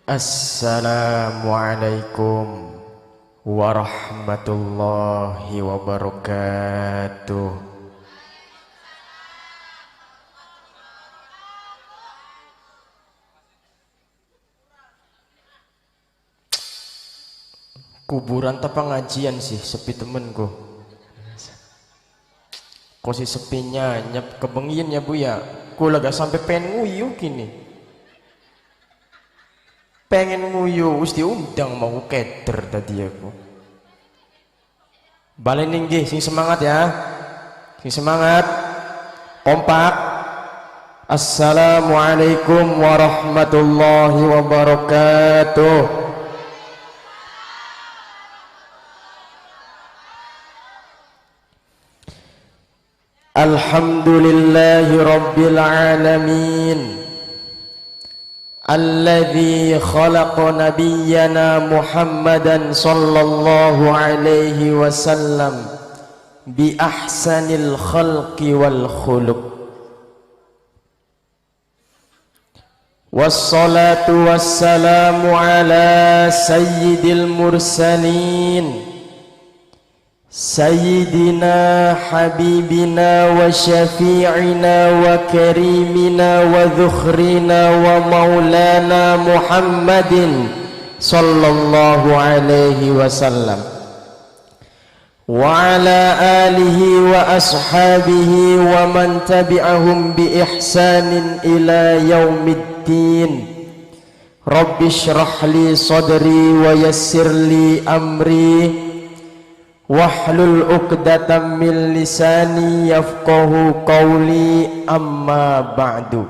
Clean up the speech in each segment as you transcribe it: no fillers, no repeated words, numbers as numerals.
Assalamualaikum warahmatullahi wabarakatuh. Kuburan tak pengajian sih, sepi temenku. Kok sih sepinya, nyep kebengian ya bu ya. Ku lega sampai pengen nguyu gini. Pengen nguyu, wis diundang mau keder tadi aku. Balen nggih, sing semangat ya. Sing semangat. Kompak. Assalamualaikum warahmatullahi wabarakatuh. Alhamdulillahi rabbil alamin. Alladzi khalaqa nabiyyana Muhammadan sallallahu alaihi wasallam bi ahsanil khalqi wal khuluq. Wassalatu wassalamu ala sayyidil mursalin Sayyidina habibina wa syafi'ina wa karimina wa dhukhrina wa maulana Muhammadin sallallahu alaihi wasallam wa ala alihi wa ashabihi wa man tabi'ahum bi ihsanin ila yaumiddin. Rabbi shrah li sadri wa yassir li amri wahlul uqdatam min lisani yafqahu qawli, amma ba'du.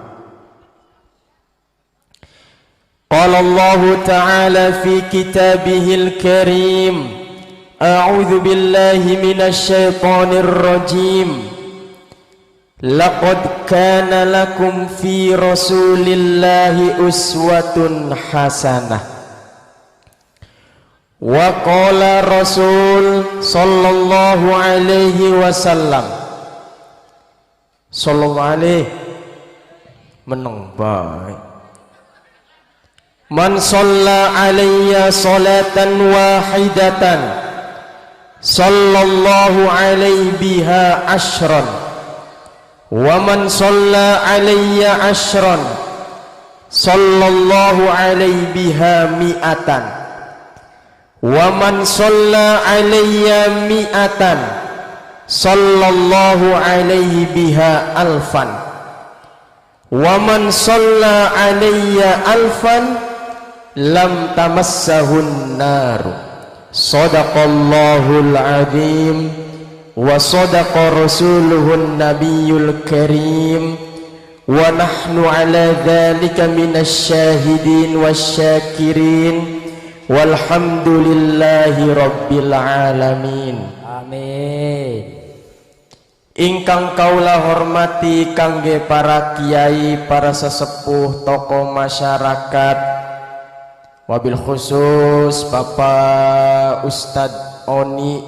Qala Allah ta'ala fi kitabihil karim, a'udzu billahi minasy syaithanir rajim. Laqad kana lakum fi rasulillahi uswatun hasanah. Wa qala Rasul sallallahu alaihi wasallam, sallallahu alaihi meneng baik. Man shalla alayya salatan wahidatan sallallahu alaihi biha ashran, wa man shalla alayya ashran sallallahu alaihi biha mi'atan, wa man shalla alayya mi'atan sallallahu alaihi biha alfan, wa man shalla alayya alfan lam tamassahun naru. Sadaqallahul azim wa sadaqa rasuluhun nabiyul karim wa nahnu ala dhalika minasy syahidin wasyakirin walhamdulillahi rabbil alamin. Amin. Ingkang kaula hormati kangge para kiai, para sesepuh, tokoh masyarakat, wabil khusus Bapak Ustadz Oni,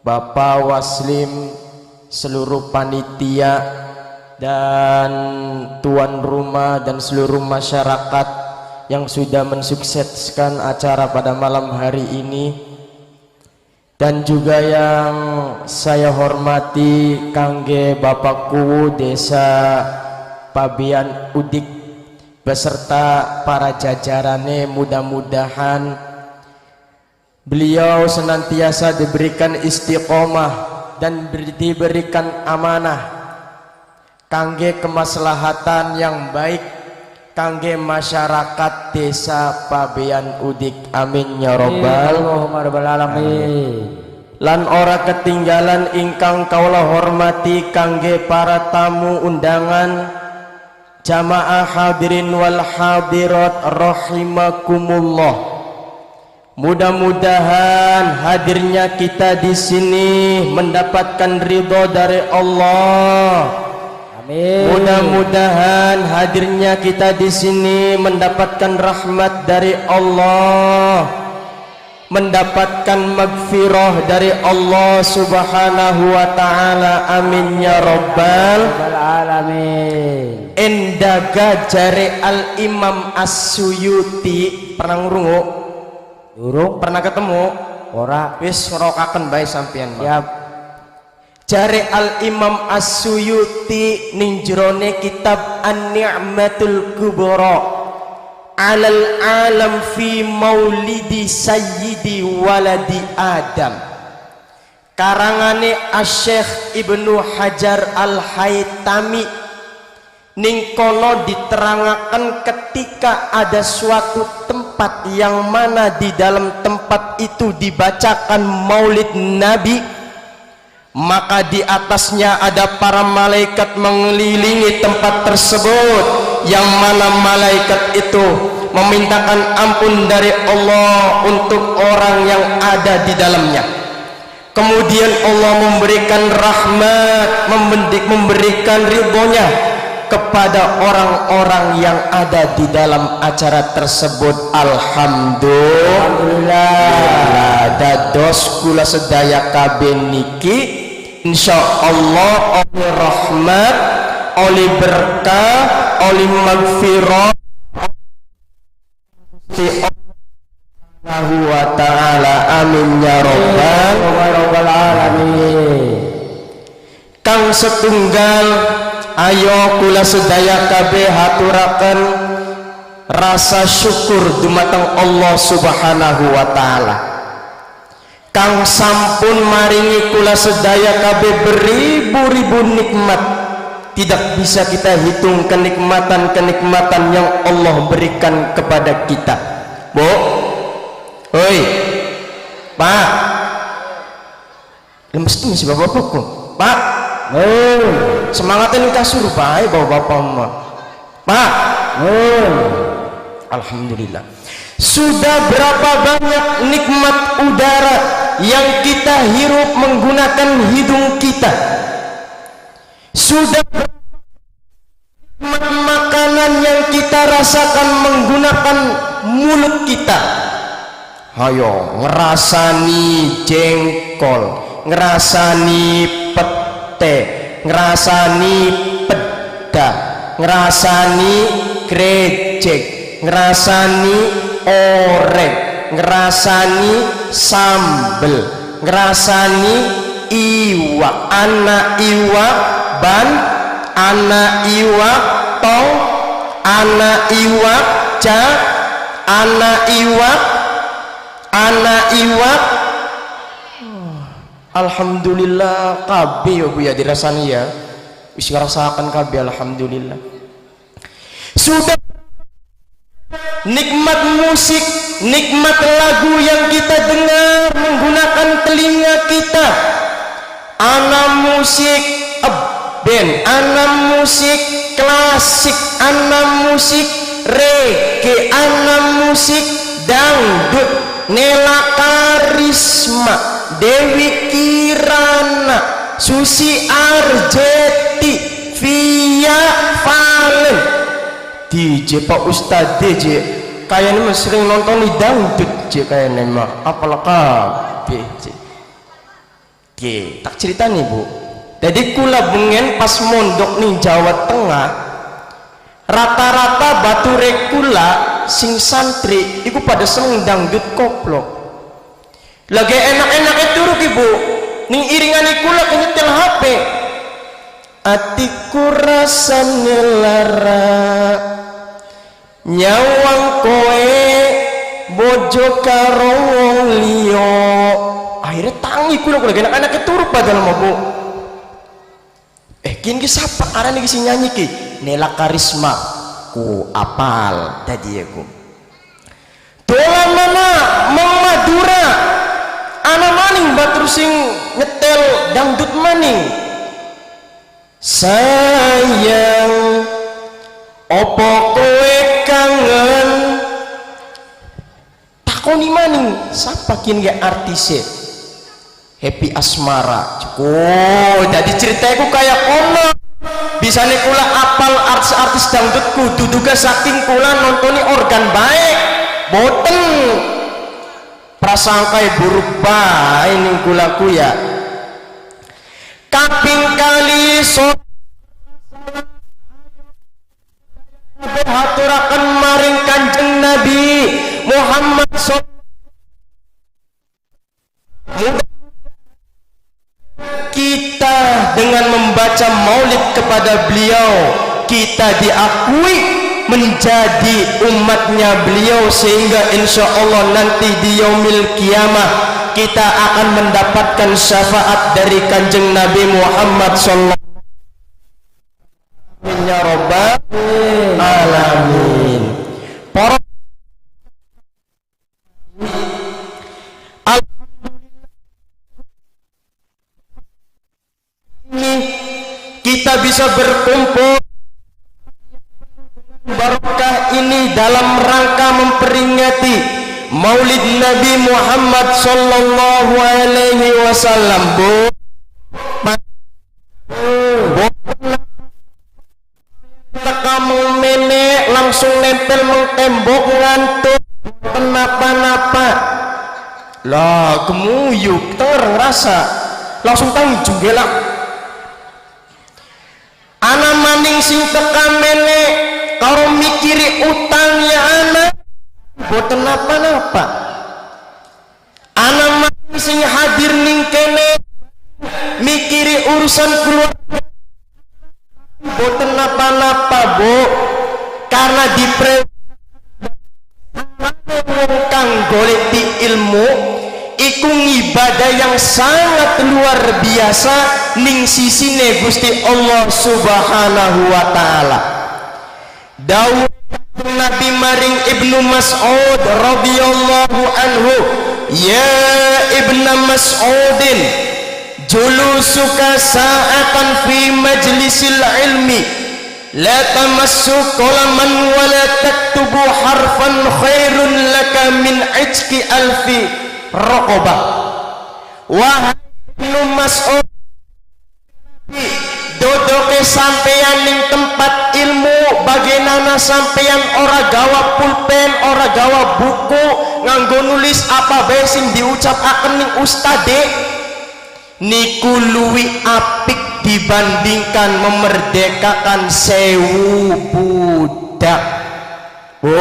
Bapak Waslim, seluruh panitia dan tuan rumah dan seluruh masyarakat yang sudah mensukseskan acara pada malam hari ini, dan juga yang saya hormati kangge Bapakku Desa Pabean Udik beserta para jajarannya. Mudah-mudahan beliau senantiasa diberikan istiqomah dan diberikan amanah kangge kemaslahatan yang baik kangge masyarakat Desa Pabean Udik. Amin ya rabbal alamin. Lan ora ketinggalan ingkang kaula hormati kangge para tamu undangan, jamaah hadirin wal hadirat rahimakumullah. Mudah-mudahan hadirnya kita di sini mendapatkan ridho dari Allah. Mudah-mudahan hadirnya kita di sini mendapatkan rahmat dari Allah, mendapatkan magfirah dari Allah Subhanahu wa taala. Amin ya rabbal alamin. endaga jare Al Imam As-Suyuti. Pernah ngurungu? Durung Pernah ketemu? ora. Wis rokaken bae sampean. Siap. Jare Al Imam As-Suyuti ning jerone kitab An-Ni'matul Kubra alal alam fi maulidi sayyidi waladi Adam, karangane Asy-Syaikh Ibnu Hajar Al-Haytami. Ning kono diterangaken ketika ada suatu tempat yang mana di dalam tempat itu dibacakan maulid Nabi, maka di atasnya ada para malaikat mengelilingi tempat tersebut, yang mana malaikat itu memintakan ampun dari Allah untuk orang yang ada di dalamnya. Kemudian Allah memberikan rahmat, memberikan ridhonya kepada orang-orang yang ada di dalam acara tersebut. Alhamdulillah. Dados kula sedaya kabeh niki insyaallah oleh rahmat, oleh berkah, oleh magfirah Allah wa ta'ala. Amin ya rabbal alamin. Kang setunggal, ayo kula sedaya kabeh haturaken rasa syukur dumateng Allah Subhanahu wa taala kang sampun maringi kula sedaya kabeh beribu-ribu nikmat. Tidak bisa kita hitung kenikmatan-kenikmatan yang Allah berikan kepada kita. Bu, hoi, Pak, lemes tuh si bapak-bapakku, Pak. Semangatin kasur bae bapak-bapak mah. Pak. Alhamdulillah. Sudah berapa banyak nikmat udara yang kita hirup menggunakan hidung kita. Sudah nikmat makanan yang kita rasakan menggunakan mulut kita. Hayo ngerasani jengkol, ngerasani pete, ngerasani peda, ngerasani grecek, ngerasani orek, ngerasani sambel, ngerasani iwak, anak iwak ban, anak iwak tong, anak iwak ja, anak iwak, anak iwak. Alhamdulillah kabeh ya Bu ya dirasani ya. Wis ngerasakan kabeh alhamdulillah. Sudah nikmat musik, nikmat lagu yang kita dengar menggunakan telinga kita. Ana musik band, ana musik klasik, ana musik reggae, ana musik dangdut, Nela Karisma, Dewi Kirana, Susi Arjeti, Via Valen, DJ Pak Ustadz DJ. Kayaknya mah sering nonton di dangdut je kayaknya mah. Apalah kabeh je. Oke, tak cerita nih Bu. Jadi kula bengen pas mondok nih Jawa Tengah, rata-rata bature kula sing santri iku pada seneng dangdut koplo. Lagi enak-enak itu Ibu ning iringan kula kenyetel HP. Atiku rasane lara nyawang koe bojo karo wong liya. Akhirnya tangi kula lagi enak-enak turu padahal mah Bu. Kini siapa arane ki nyanyi ki? Nela Karisma. Ku apal tadi aku. Dolan mana Madura. Ana maning batur sing nyetel dangdut maning. Sayang opo kowe kangen. Takoni maning sapa kini ge artise? Happy Asmara. Oh, jadi ceritaku kayak kono. Bisa nih kula apal artis-artis dangdutku, duduga saking kula nontoni organ baik. Boten prasangkai buruk bae ning kulaku ya. Kaping kali so aturaken maring Kanjeng Nabi Muhammad sallallahu kita dengan membaca maulid kepada beliau kita diakui menjadi umatnya beliau sehingga insya Allah nanti di yaumil kiamah kita akan mendapatkan syafaat dari Kanjeng Nabi Muhammad sallallahu alaihi wasallam ya rabbal alamin. Para kita bisa berkumpul barokah ini dalam rangka memperingati Maulid Nabi Muhammad sallallahu alaihi wasallam. Kamu nenek langsung nempel tembok ngantuk kenapa-napa lah gemuyuk ter ngerasa langsung tanggung gelak anak maning sing tekan nenek karo mikiri utangnya anak boten napa-napa anak maning sing hadir ning kene mikiri urusan keluarga boten napa-napa bu karena kang golek di ilmu iku ibadah yang sangat luar biasa ning sisine Gusti Allah Subhanahu wa taala. Dawuh Nabi maring Ibnu Mas'ud radhiyallahu anhu, ya Ibnu Mas'udin julusuka sa'atan fi majlisil ilmi la tamassu qalaman wa la taktubu harfan khairun laka min ijki alfi raqabah. Wahai Ibnu Mas'ud, dodoke sampeyan ning tempat ilmu bagaimana sampeyan ora gawa pulpen, ora gawa buku nganggo nulis apa bae sing diucapaken ning ustade niku luwih apik dibandingkan memerdekakan 1000 budak. Bu,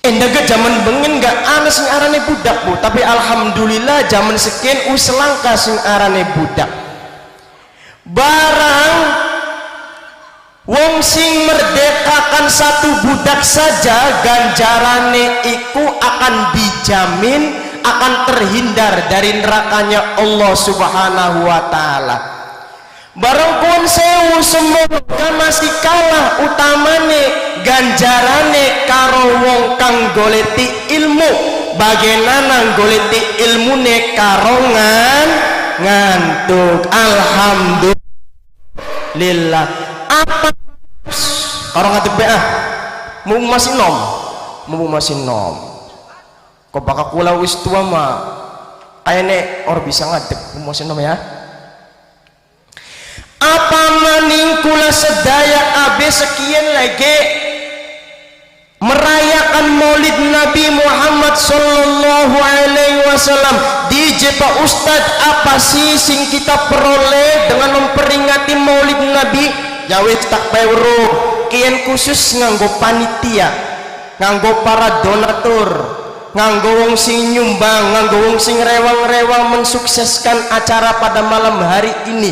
endaga zaman bengen gak ana sing arane budak bu, tapi alhamdulillah zaman sekian selangka sing arane budak. Barang wong sing merdekakan 1 budak saja ganjarane iku akan dijamin akan terhindar dari nerakanya Allah Subhanahu wa taala. Barang pun sewu semoga masih kalah utamane ganjarane karo wong kang goleti ilmu. Bagaimana goleti ilmune karongan ngantuk. Alhamdulillah. Apa karo ngantuk be ah? Mumpung masih nom. Kok bakal kula wis tua mah kayaknya orang bisa ngadep masih nom ya. Apa maning kula sedaya abe sekian lagi merayakan Maulid Nabi Muhammad sallallahu alaihi wasallam di Pak Ustadz, apa sih sing kita peroleh dengan memperingati Maulid Nabi? Jawe tak pewro kian khusus nganggo panitia, nganggo para donatur, nganggo wong sing nyumbang, nganggo wong sing rewang-rewang mensukseskan acara pada malam hari ini.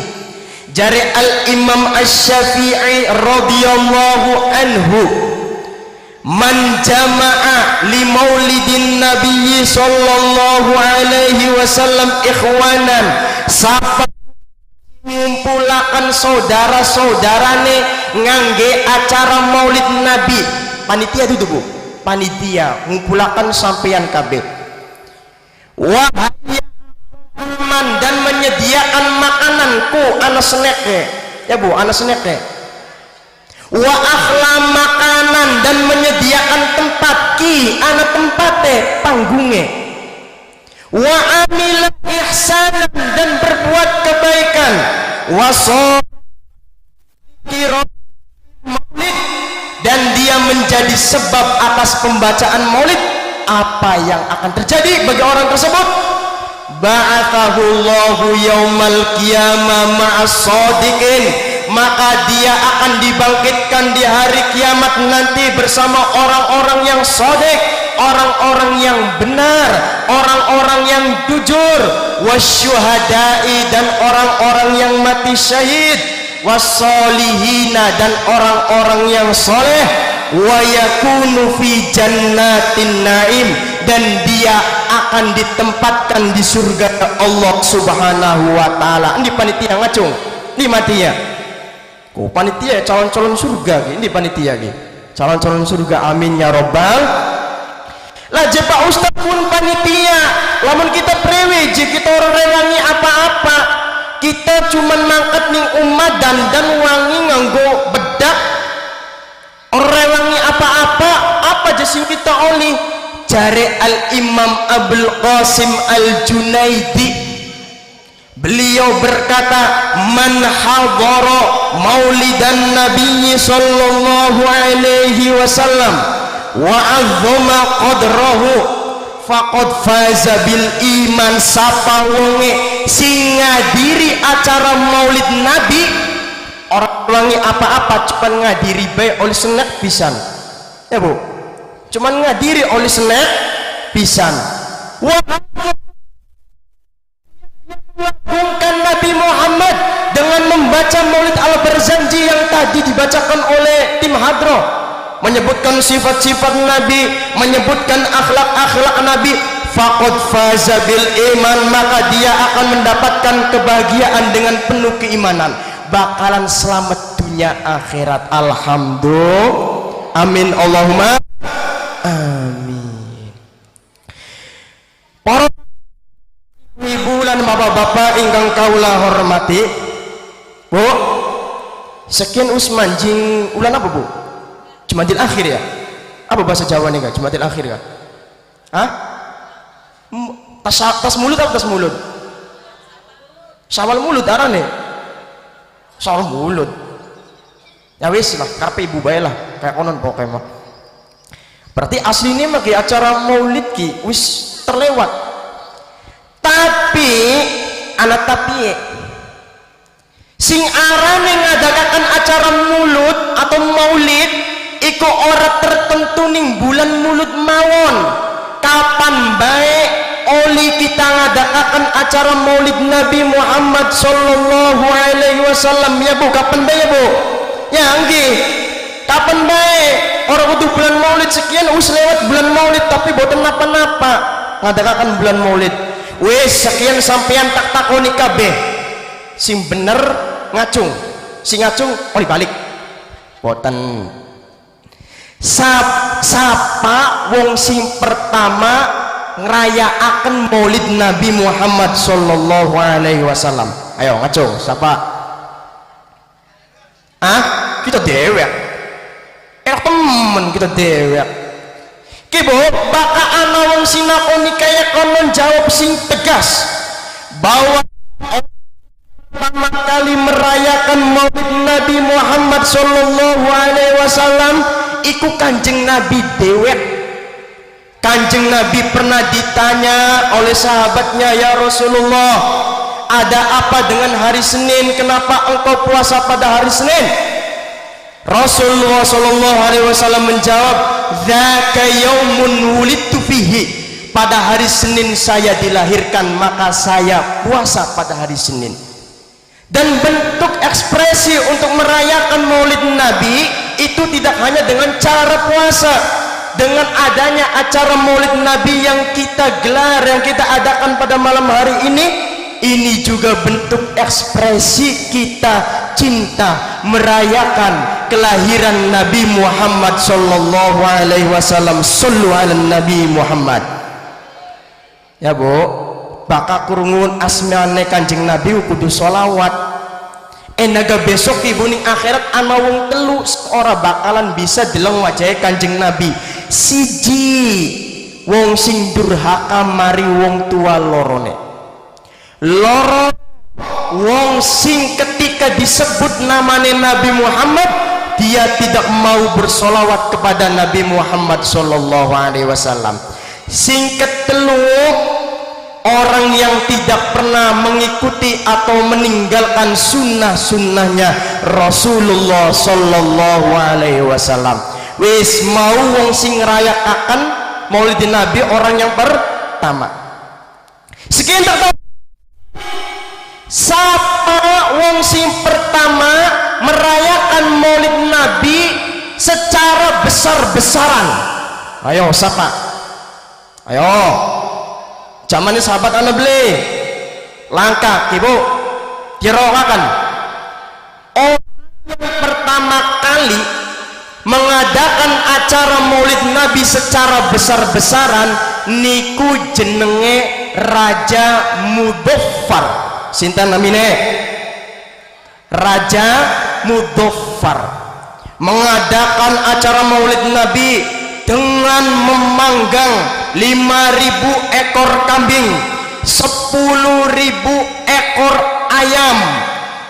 Jari Al-Imam Asy-Syafi'i radhiyallahu anhu, man jama'a li maulidin nabiyyi sallallahu alaihi wasallam ikhwanan, sapa ngumpulakan saudara-saudarane ngangge acara maulid nabi. Panitia itu bu, panitia ngumpulakan sampeyan kabeh. Wahai aman dan menyediakan makananku ana sneke ya bu, ana sneke. Wa akhla makanan dan menyediakan tempat ki ana tempate panggunge. Wa amila ihsanan dan berbuat kebaikan. Wa maulid dan dia menjadi sebab atas pembacaan maulid. Apa yang akan terjadi bagi orang tersebut? Ba'athahullahu yaumal qiyamah ma'as sadiqin maka dia akan dibangkitkan di hari kiamat nanti bersama orang-orang yang shodek, orang-orang yang benar, orang-orang yang jujur, wasyuhada'i, dan orang-orang yang mati syahid, wassolihina, dan orang-orang yang soleh, wa yakunu fi jannatin naim, dan dia akan ditempatkan di surga Allah subhanahu wa ta'ala. Ini panitia ngacung, ini matinya panitia calon-calon surga, ini panitia calon-calon surga, amin ya robbal. Lah je Pak Ustaz pun panitia, lamun kita prewe je kita orang rewangi apa-apa, kita cuman mangkat ning umat dan wangi nganggo bedak, orang rewangi apa-apa, apa je sing kita oli. Jare Al-Imam Abul Qasim Al-Junaidi, beliau berkata, man hadara maulidan nabiyyi sallallahu alaihi wasallam wa azzama qadrahu faqad faza bil iman. Sapa wonge sing ngadiri acara maulid nabi, orang wangi apa-apa cuman ngadiri bae oleh senek pisan, ya Bu, cuman ngadiri oleh senek pisan. Mengagungkan Nabi Muhammad dengan membaca maulid al-Barzanji yang tadi dibacakan oleh tim hadroh, menyebutkan sifat-sifat Nabi, menyebutkan akhlak-akhlak Nabi, faqad faza bil iman, maka dia akan mendapatkan kebahagiaan dengan penuh keimanan, bakalan selamat dunia akhirat. Alhamdulillah, amin Allahumma amin. Para ibu dan bapak-bapak ingkang kaula hormati, Bu, sekian Usman jing ulan apa Bu? Jumadil akhir ya? Apa bahasa Jawa nih Kak? Jumadil akhir Kak? Hah? Tas mulut atau tas mulut? Syawal mulut arah nih? Syawal mulut. Ya wis lah, karpe ibu bae lah, kayak konon pokoknya mah. Berarti aslinya mah ki acara maulid ki wis terlewat. Tapi anak tapi sing arane ngadakakan acara mulut atau maulid iku ora tertentu ning bulan mulut mawon. Kapan baik oli kita ngadakakan acara maulid Nabi Muhammad sallallahu alaihi wasallam, ya Bu, kapan baik ya Bu? Ya nggih, kapan baik orang kudu bulan maulid sekian us lewat bulan maulid tapi boten napa-napa ngadakakan bulan maulid. Wes sekian sampean tak takoni kabeh, sing bener ngacung, sing ngacung oli balik boten. Sapa wong sing pertama ngrayakaken maulid Nabi Muhammad sallallahu alaihi wasallam? Ayo ngacung, sapa? Kita dewek, temen kita dewek. Kibo baka ana wong sinakoni kaya konon jawab sing tegas bahwa pertama kali merayakan maulid Nabi Muhammad sallallahu alaihi wasallam iku Kanjeng Nabi dewek. Kanjeng Nabi pernah ditanya oleh sahabatnya, ya Rasulullah, ada apa dengan hari Senin? Kenapa engkau puasa pada hari Senin? Rasulullah sallallahu alaihi wasallam menjawab, dzaka yaumun wulidtu fihi, pada hari Senin saya dilahirkan, maka saya puasa pada hari Senin. Dan bentuk ekspresi untuk merayakan maulid Nabi itu tidak hanya dengan cara puasa, dengan adanya acara maulid Nabi yang kita gelar, yang kita adakan pada malam hari ini juga bentuk ekspresi kita cinta merayakan kelahiran Nabi Muhammad sallallahu alaihi wasallam. Sallu ala Nabi Muhammad. Ya Bu, baka kurungun asmane Kanjeng Nabi kudu sholawat. Naga besok ibu ning akhirat ana wong telu ora bakalan bisa deleng wajahe Kanjeng Nabi. Siji wong sing durhaka mari wong tua lorone. Loro wong sing ketika disebut namanya Nabi Muhammad dia tidak mau bersolawat kepada Nabi Muhammad sallallahu alaihi wasallam. Sing ketelu orang yang tidak pernah mengikuti atau meninggalkan sunnah-sunnahnya Rasulullah sallallahu alaihi wasallam. Wis mau wong sing ngrayakaken Maulidin Nabi orang yang pertama. Sekian tak tahu siapa wong sing pertama merayakan Maulid Nabi secara besar-besaran. Ayo siapa? Ayo. Zamannya sahabat anda beli langkah ibu kirakan orang yang pertama kali mengadakan acara Maulid Nabi secara besar-besaran niku jenenge Raja Mudhaffar. Sinten namine? Raja Mudhaffar mengadakan acara Maulid Nabi dengan memanggang 5.000 ekor kambing, 10.000 ekor ayam,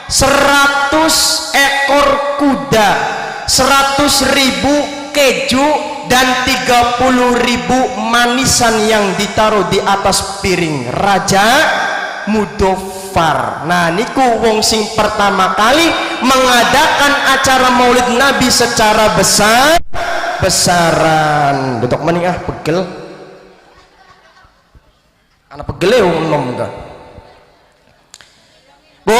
100 ekor kuda, 100.000 keju, dan 30.000 manisan yang ditaruh di atas piring. Raja Mudhaffar. Nah niku wong sing pertama kali mengadakan acara Maulid Nabi secara besaran. Duduk maning pegel. Anak pegel ya nom enggak. Bu,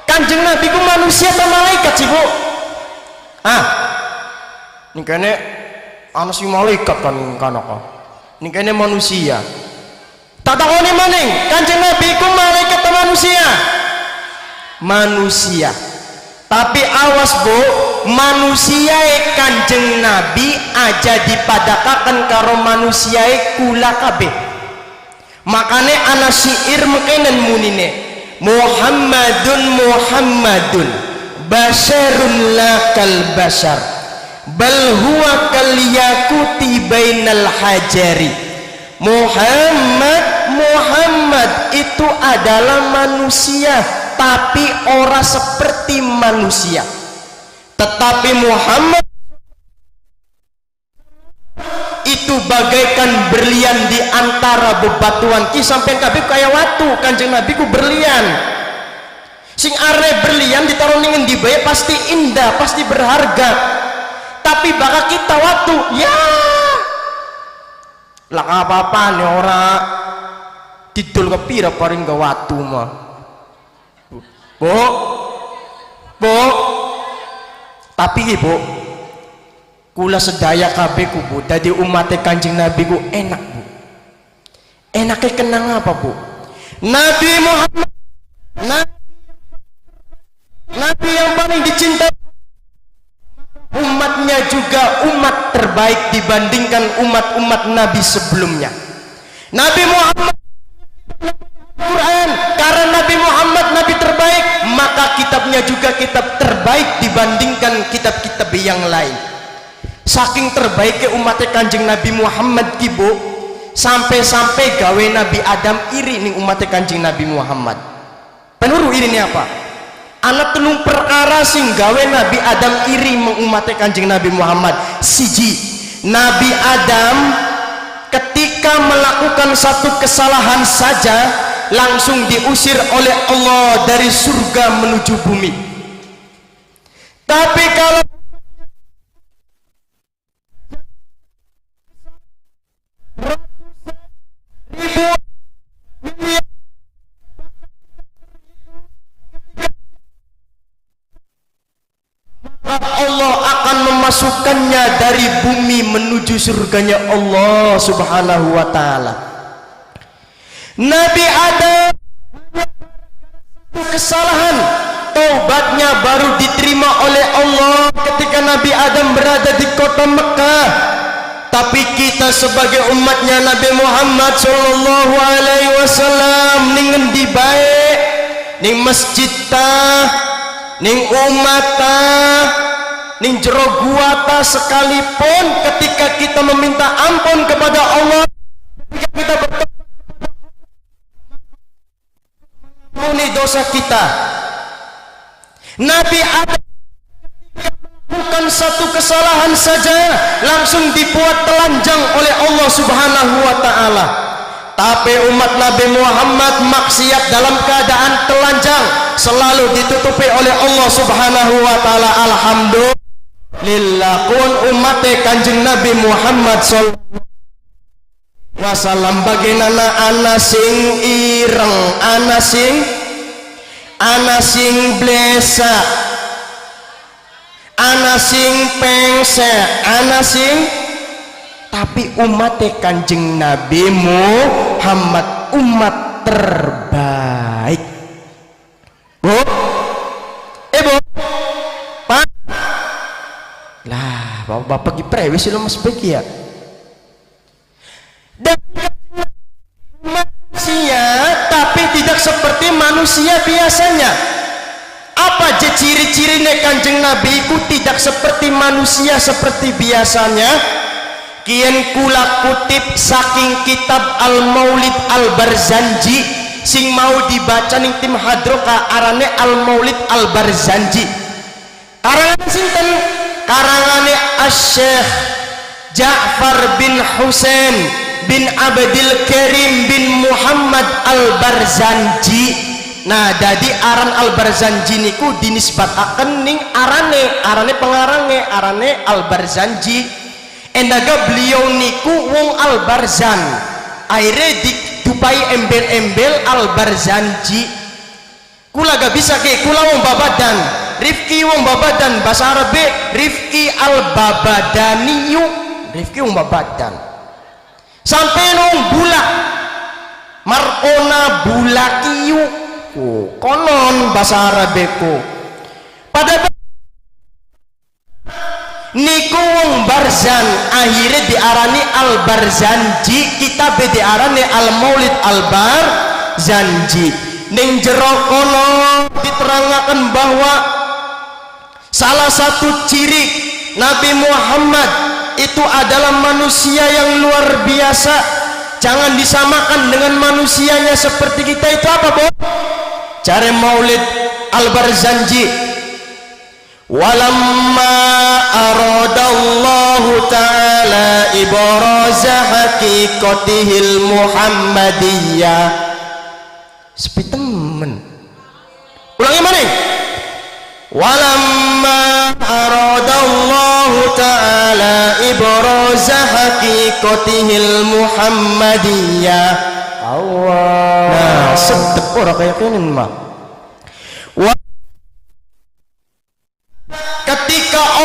Kanjeng Nabi ku manusia atau malaikat sih bu? Ini kayaknya anak si malaikat kan ini kayaknya manusia. Tak tahu nih maning Kanjeng Nabi ku malaikat atau manusia? Manusia. Tapi awas bu, manusia Kanjeng Nabi aja dipadakakan karo manusia kula kabeh. Makanya ana syair mekanen munine Muhammadun basyarun lakal basyar bal huwa kal yakuti bainal hajari. Muhammad itu adalah manusia tapi ora seperti manusia. Tetapi Muhammad itu bagaikan berlian di antara bebatuan. Ki sampean kabeh kaya watu, Kanjeng Nabi ku berlian. Sing are berlian ditaruh ning endi bae pasti indah, pasti berharga. Tapi bakal kita watu, ya lah apa-apa nih ora didol kepira paring ke watu mah. Bu, tapi ibu kula sedaya kabeh ku bu dadi umat Kanjeng Nabi ku enak bu. Enaknya kenang apa bu? Nabi Muhammad Nabi yang paling dicintai, umatnya juga umat terbaik dibandingkan umat-umat Nabi sebelumnya. Nabi Muhammad Quran, karena Nabi Muhammad Nabi terbaik, maka kitabnya juga kitab terbaik dibandingkan kitab-kitab yang lain. Saking terbaiknya umat Kanjeng Nabi Muhammad kibo, sampai-sampai gawe Nabi Adam iri nih umat Kanjeng Nabi Muhammad. Penuru ini apa? Anak telung perkara sing gawe Nabi Adam iri mengumat Kanjeng Nabi Muhammad. Siji, Nabi Adam ketika melakukan satu kesalahan saja langsung diusir oleh Allah dari surga menuju bumi. Tapi kalau Allah akan memasukkannya dari bumi menuju surganya Allah subhanahu wa ta'ala. Nabi Adam kesalahan, taubatnya baru diterima oleh Allah ketika Nabi Adam berada di kota Mekah. Tapi kita sebagai umatnya Nabi Muhammad sallallahu alaihi wasallam ning endi bae, ning masjid ta, ning umat ta, ning jero gua ta sekalipun, ketika kita meminta ampun kepada Allah, ketika kita mengampuni dosa kita, Nabi Adam melakukan satu kesalahan saja langsung dibuat telanjang oleh Allah Subhanahu wa taala. Tapi umat Nabi Muhammad maksiat dalam keadaan telanjang selalu ditutupi oleh Allah Subhanahu wa taala. Alhamdulillah kun umat Kanjeng Nabi Muhammad sallallahu wasallam baginana ana sing ireng, ana sing blesa, ana sing pengsek, ana sing, tapi umat Kanjeng Nabi Muhammad umat terbaik. Bu, Bu, Pak, lah bapak pergi prewis lo mas beki ya. Dan manusia tapi tidak seperti manusia biasanya. Apa ciri-cirinya Kanjeng Nabi itu tidak seperti manusia seperti biasanya? Kian kula kutip saking kitab Al-Maulid Al-Barzanji sing mau dibaca ning tim hadroka arane Al-Maulid Al-Barzanji. Karangan sinten? Karangane Asy-Syaikh Ja'far bin Husain bin Abdul Karim bin Muhammad Al-Barzanji. Nah, jadi aran Al-Barzanji niku dinisbataken ning arane pengarange arane Al-Barzanji. Endaga beliau niku wong Al-Barzan. Aire ditupai embel-embel Al-Barzanji. Kula gak bisa ke kula wong Babadan. Rifki wong Babadan bahasa Arab Rifki Al-Babadaniyu. Rifki wong Babadan. Sampai nong bulak Markona bulakiyu. Konon bahasa Arabiku pada niku wong Barzan akhirnya diarani Al-Barzanji, kita diarani Al-Maulid Al-Barzanji. Ning jero kono diterangkan bahwa salah satu ciri Nabi Muhammad itu adalah manusia yang luar biasa. Jangan disamakan dengan manusianya seperti kita. Itu apa, Bu? Cari Maulid Al-Barzanji. Walamma aradallahu ta'ala ibraza haqiqatihil muhammadiyah. Sepi temen. Ulangi mana? Walamma aradallahu ta'ala ibraza haqiqatihil muhammadiyah. Allah. Nah, sedep ora kayak kene mah. Ketika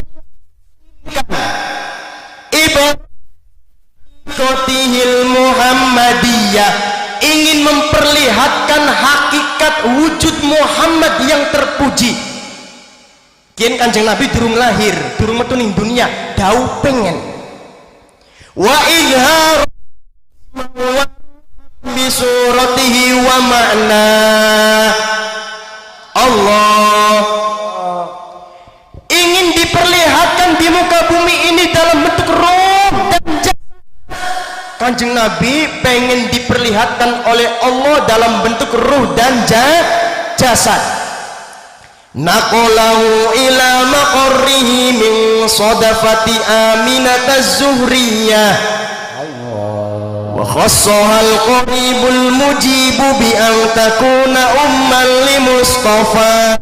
ibaratihil Muhammadiyah ingin memperlihatkan hakikat wujud Muhammad yang terpuji. Kian Kanjeng Nabi durung lahir, durung metu ning dunia, dau pengen. Wa izhar bisuratihi wa ma'na Allah ingin diperlihatkan di muka bumi ini dalam bentuk roh dan jasad. Kanjeng Nabi pengen diperlihatkan oleh Allah dalam bentuk roh dan jasad. Naqalahu ila maqarrihi min sadafati Aminah az-Zuhriyah wa khassaha al-qaribul mujib bi an takuna umman li Mustafa.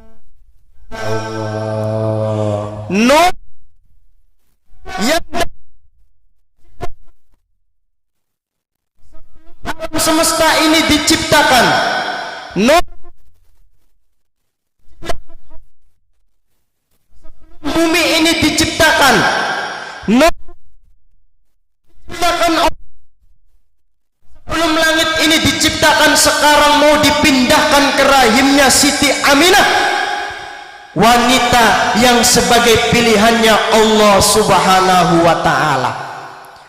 No yang alam semesta ini diciptakan, no bumi ini diciptakan, no diciptakan sebelum langit ini diciptakan, sekarang mau dipindahkan ke rahimnya Siti Aminah, wanita yang sebagai pilihannya Allah Subhanahu wa ta'ala.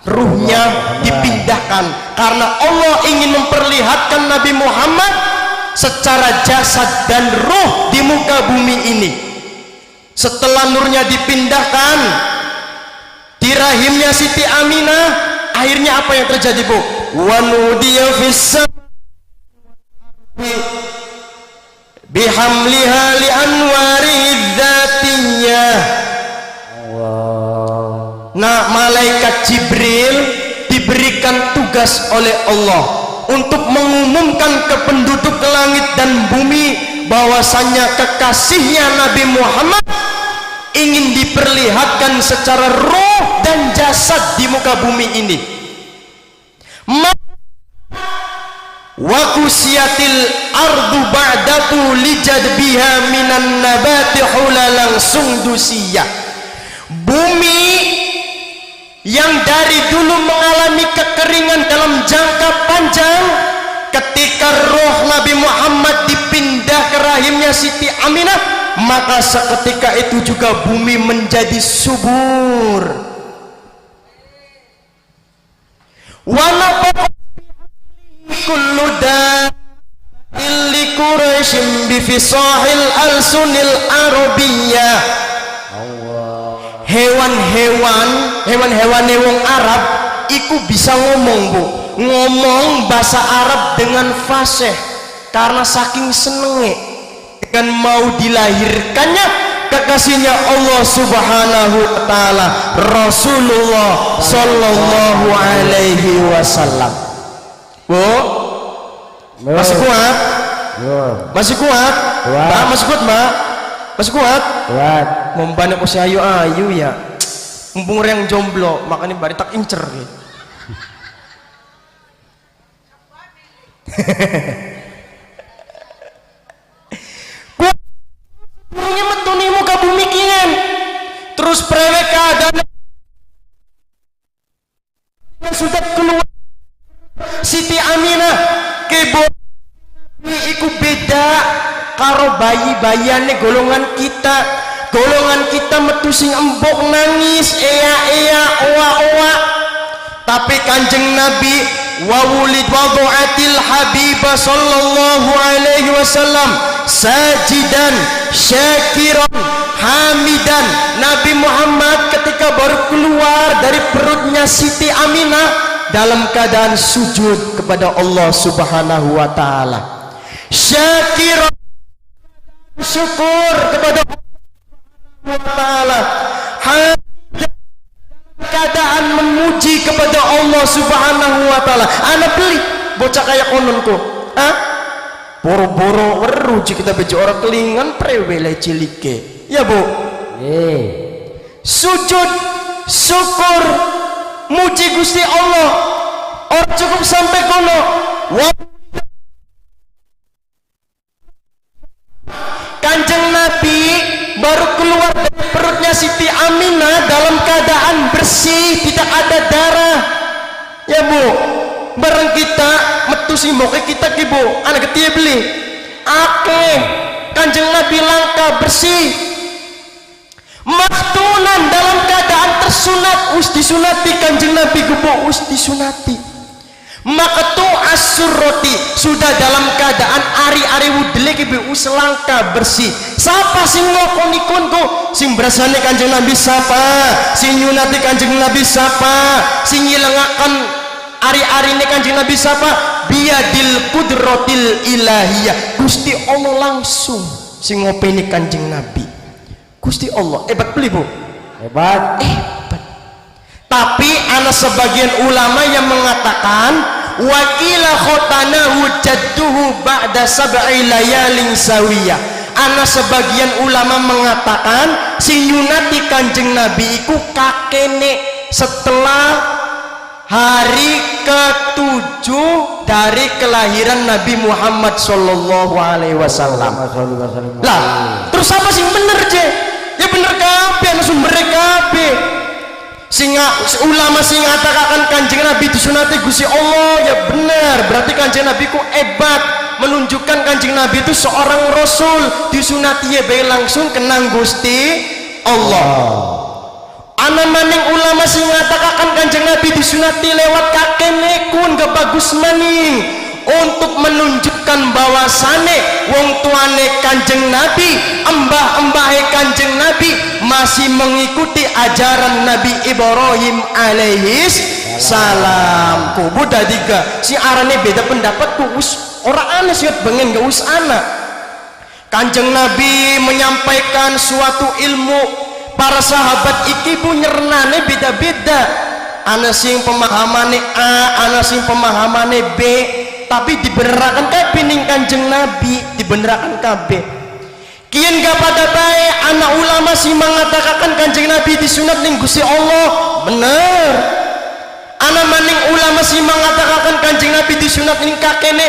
Ruhnya dipindahkan karena Allah ingin memperlihatkan Nabi Muhammad secara jasad dan ruh di muka bumi ini. Setelah nurnya dipindahkan di rahimnya Siti Aminah, akhirnya apa yang terjadi, Bu? Wa nudiya fis bihamliha li anwari dzatiyah. malaikat Jibril diberikan tugas oleh Allah untuk mengumumkan ke penduduk langit dan bumi bahwasanya kekasihnya Nabi Muhammad ingin diperlihatkan secara roh dan jasad di muka bumi ini. Wa usiyatil ardu ba'datu lijadbiha minan nabati hulalang sungdusiyah. Bumi yang dari dulu mengalami kekeringan dalam jangka panjang, ketika roh Nabi Muhammad dipindah ke rahimnya Siti Aminah, maka seketika itu juga bumi menjadi subur. Walaupun kullu da'il li Quraisyin bi fisahil alsunil arabiyyah. Hewan-hewan wong Arab iku bisa ngomong bahasa Arab dengan fasih karena saking senenge dengan mau dilahirkannya kekasihnya Allah Subhanahu wa taala, Rasulullah sallallahu alaihi wasallam. Masih kuat? Masih kuat? Mbak, masih kuat, Mbak? Masih kuat? Kuat. Membana ko si ayu-ayu ya. Mumpung yang jomblo, makanya bari tak incer gitu. Punya metuni muka bumi kinen. Terus prewek keadaan sudah keluar Siti Aminah kebo iku beda karo bayi-bayane golongan kita metu sing embok nangis ea oa. Tapi Kanjeng Nabi wawulid wadu'atil habibah sallallahu alaihi wasallam sajidan syakiran hamidan. Nabi Muhammad ketika baru keluar dari perutnya Siti Aminah dalam keadaan sujud kepada Allah Subhanahu wa taala, syakiran syukur kepada Allah Subhanahu wa taala, keadaan memuji kepada Allah Subhanahu wa taala. Ana beli bocah kayak kononku, boro-boro weru kita bejo orang kelingan prewele cilike ya Bu. Sujud syukur muji Gusti Allah. Orang cukup sampai kono Kanjeng Nabi baru keluar dari perutnya Siti Aminah dalam keadaan bersih, tidak ada darah ya Bu. Bareng kita metu simboke kita ki Bu, anak ketia beli akeh. Kanjeng Nabi langka bersih, maktunan dalam keadaan tersunat, disunati Kanjeng Nabi gubo disunati. Makatu asurroti sudah dalam keadaan ari-ari wudele ki selangka bersih. Siapa sing ngokon-ikon kok sing berasane Kanjeng Nabi siapa, sing nyunati Kanjeng Nabi siapa, sing ngilangaken ari-arine Kanjeng Nabi siapa, biadil qudratil ilahiyah. Gusti Allah langsung sing ngopeni Kanjeng Nabi. Gusti Allah hebat beli Bu, hebat. Tapi ada sebagian ulama yang mengatakan wakila khotanahu jadduhu ba'da sab'i layalin sawiyah. Ana sebagian ulama mengatakan si nyunati Kanjeng Nabi iku kakene setelah hari ke-7 dari kelahiran Nabi Muhammad sallallahu alaihi wasallam. Lah, terus apa sing bener je? Ya bener kabeh anu sumber kabeh. Ulama sing ngatakan Kanjeng Nabi disunati Gusti Allah ya benar, berarti Kanjeng Nabi ku hebat, menunjukkan Kanjeng Nabi itu seorang rasul, disunati ya bae langsung kenang Gusti Allah. Ana maning ulama sing ngatakan Kanjeng Nabi disunati lewat kakene kun gak bagus maning, untuk menunjukkan bahwasane wong tuane Kanjeng Nabi, embah-embahe Kanjeng Nabi masih mengikuti ajaran Nabi Ibrahim alaihis salam. Ku Buddha tiga si arane beda pendapat ku ora aneh siot bengen gak us anak. Kanjeng Nabi menyampaikan suatu ilmu, para sahabat iki bu nyernane beda-beda. ana sing pemahamane A, ana sing pemahamane B, tapi dibenerakan kabeh ning Kanjeng Nabi, dibenerakan kabeh. Kian gak pada baik anak ulama sih mengatakan Kanjeng Nabi disunat ning Gusti Allah, bener. Anak maning ulama sih mengatakan Kanjeng Nabi disunat ning kakene,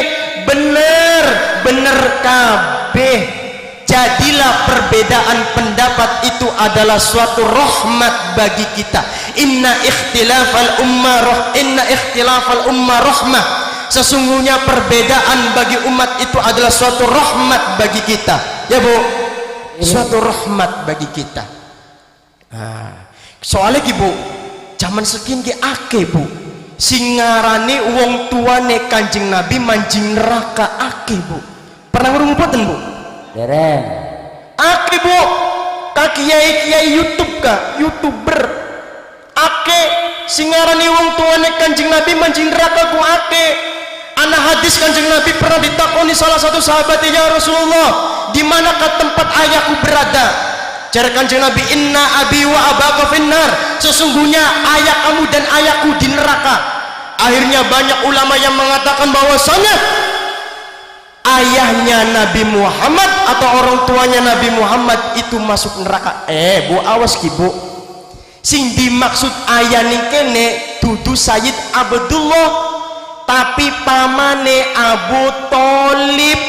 bener, bener kabeh. Jadilah perbedaan pendapat itu adalah suatu rahmat bagi kita. Inna ikhtilafal ummah rahmah. Sesungguhnya perbedaan bagi umat itu adalah suatu rahmat bagi kita. Ya Bu, suatu rahmat bagi kita. Soalnya Bu, zaman sekian ki ake Bu, singarane wong tuane Kanjeng Nabi manjing neraka ake Bu. Pernah ngrungu boten Bu? Dereng. Ake Bu, kiai YouTube ka, YouTuber. Ake singarane wong tuane Kanjeng Nabi manjing neraka ku ake. Anak hadis Kanjeng Nabi pernah ditakoni salah satu sahabatnya, ya Rasulullah, di manakah tempat ayahku berada? Jare Kanjeng Nabi, inna abi wa abaka finnar. Sesungguhnya ayah kamu dan ayahku di neraka. Akhirnya banyak ulama yang mengatakan bahwasanya ayahnya Nabi Muhammad atau orang tuanya Nabi Muhammad itu masuk neraka. Bu, awas ki Bu. Sing dimaksud ayah ning kene dudu Sayyid Abdullah, tapi pamane Abu Thalib.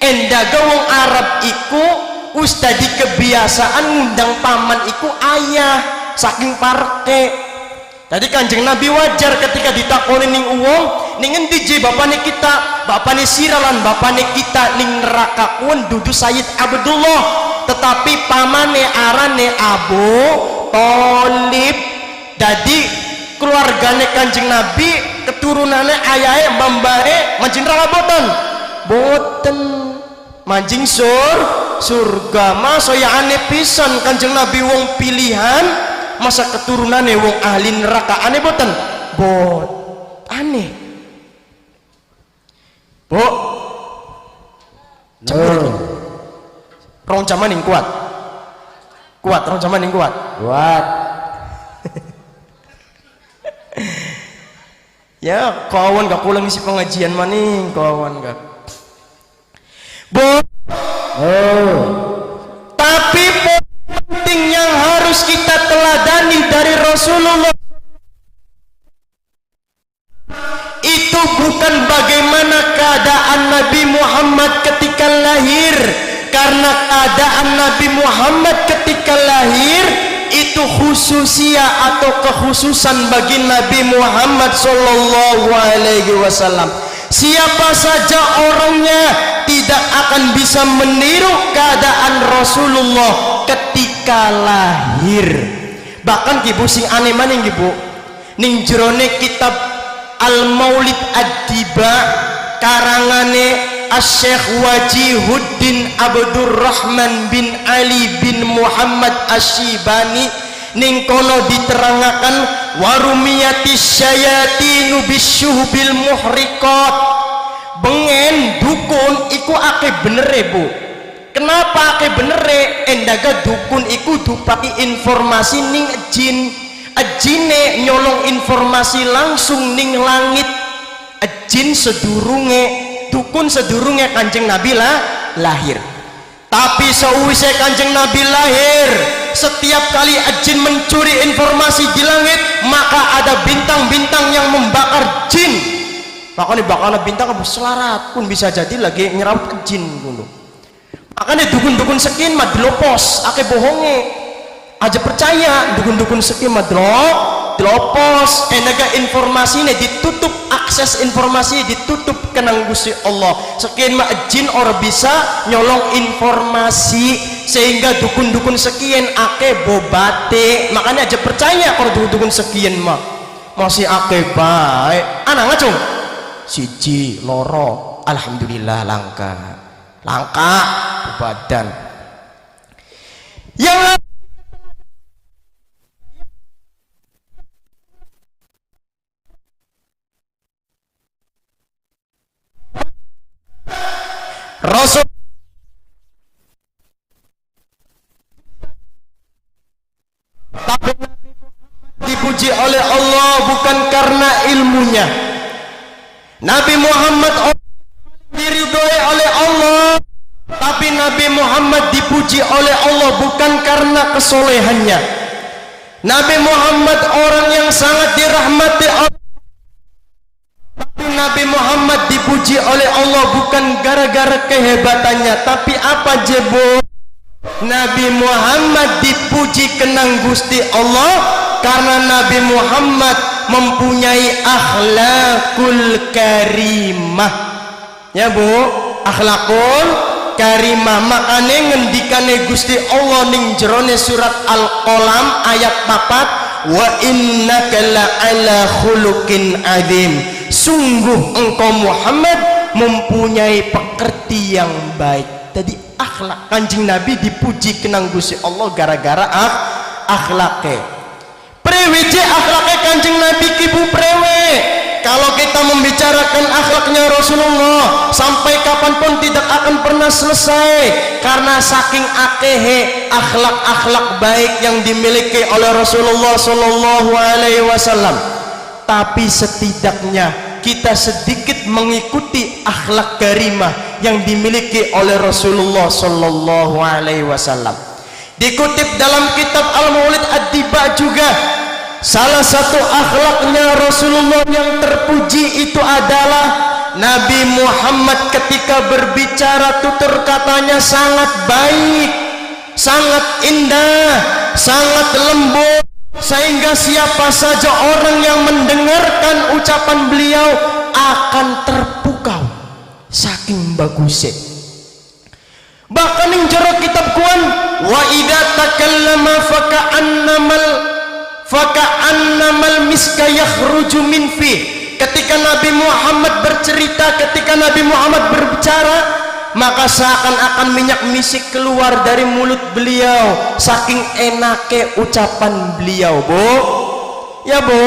Endaga wong Arab iku ustadi kebiasaan ngundang paman iku ayah saking parke. Tadi Kanjeng Nabi wajar ketika ditakoni ning wong ning endi je bapane kita, bapane siralan bapane kita ning neraka kuwi dudu Sayyid Abdullah, tetapi pamane arane Abu Thalib. Jadi keluargane Kanjeng Nabi, keturunannya ayahe mbambare manjing neraka boten manjing surga. Masa ya aneh pisan Kanjeng Nabi wong pilihan, masa keturunannya wong ahli neraka, aneh boten? Aneh Bu. Rong jaman yang kuat rong jaman yang kuat ya kawan gak pulang isi pengajian maning kawan gak Bu. Tapi penting yang harus kita teladani dari Rasulullah itu bukan bagaimana keadaan Nabi Muhammad ketika lahir, karena keadaan Nabi Muhammad ketika lahir itu khususia atau kekhususan bagi Nabi Muhammad sallallahu alaihi wasallam. Siapa saja orangnya tidak akan bisa meniru keadaan Rasulullah ketika lahir. Bahkan kibu sing aneh maning kibu ning jerone kitab Al-Maulid Ad-Diba karangane Asy-Syaikh Wajihuddin Abdurrahman bin Ali bin Muhammad Asyibani ning kono diterangakan warumiyatis syayatinu bisyuhbil muhriqat. Bengen dukun iku ake benere Bu. Kenapa ake benere? Endaga dukun iku dupaki informasi ning jin, jine nyolong informasi langsung ning langit. Jin sedurunge, dukun sedurunge Kanjeng Nabi lahir. Tapi sausé Kanjeng Nabi lahir, setiap kali jin mencuri informasi di langit, maka ada bintang-bintang yang membakar jin. Makanya bakal bintang abu selarat pun bisa jadi lagi nyerap jin dulu. Makanya dukun-dukun sekian mah dilopos, ake bohonge aja percaya dukun-dukun sekian mah dilopos. Enaga informasinya ditutup, akses informasi ditutup kenang Gusti Allah. Sekian mah jin orang bisa nyolong informasi, sehingga dukun-dukun sekian ake bobate. Makanya aja percaya kalau dukun-dukun sekian mah masih ake baik. Anak ngacung siji loro alhamdulillah langka badan yang Rasul tapi dipuji oleh Allah bukan karena ilmunya. Nabi Muhammad diridhoi oleh Allah, tapi Nabi Muhammad dipuji oleh Allah bukan karena kesolehannya. Nabi Muhammad orang yang sangat dirahmati Allah, tapi Nabi Muhammad dipuji oleh Allah bukan gara-gara kehebatannya, tapi apa jebo? Nabi Muhammad dipuji kenang Gusti Allah karena Nabi Muhammad mempunyai akhlakul karimah. Ya Bu, akhlakul karimah. Makane ngendikane Gusti Allah ning jerone surat Al-Qalam ayat 4, wa innaka la'ala khuluqin adzim. Sungguh engkau Muhammad mempunyai pekerti yang baik. Tadi akhlak Kanjeng Nabi dipuji kenang Gusti Allah gara-gara akhlake. Preweje akhlake Kanjeng Nabi kibu prewe. Kalau kita membicarakan akhlaknya Rasulullah sampai kapanpun tidak akan pernah selesai, karena saking akehe akhlak-akhlak baik yang dimiliki oleh Rasulullah Sallallahu Alaihi Wasallam. Tapi setidaknya kita sedikit mengikuti akhlak karimah yang dimiliki oleh Rasulullah Sallallahu Alaihi Wasallam. Dikutip dalam kitab Al-Maulid Ad-Diba juga, salah satu akhlaknya Rasulullah yang terpuji itu adalah Nabi Muhammad ketika berbicara tutur katanya sangat baik, sangat indah, sangat lembut, sehingga siapa saja orang yang mendengarkan ucapan beliau akan terpukau saking bagusnya. Bahkan yang jero kitab kuan, wa idza takallama faka'annamal miska yakhruju min fi. Ketika Nabi Muhammad bercerita, ketika Nabi Muhammad berbicara, maka seakan-akan minyak misik keluar dari mulut beliau saking enake ucapan beliau. Bu, ya Bu,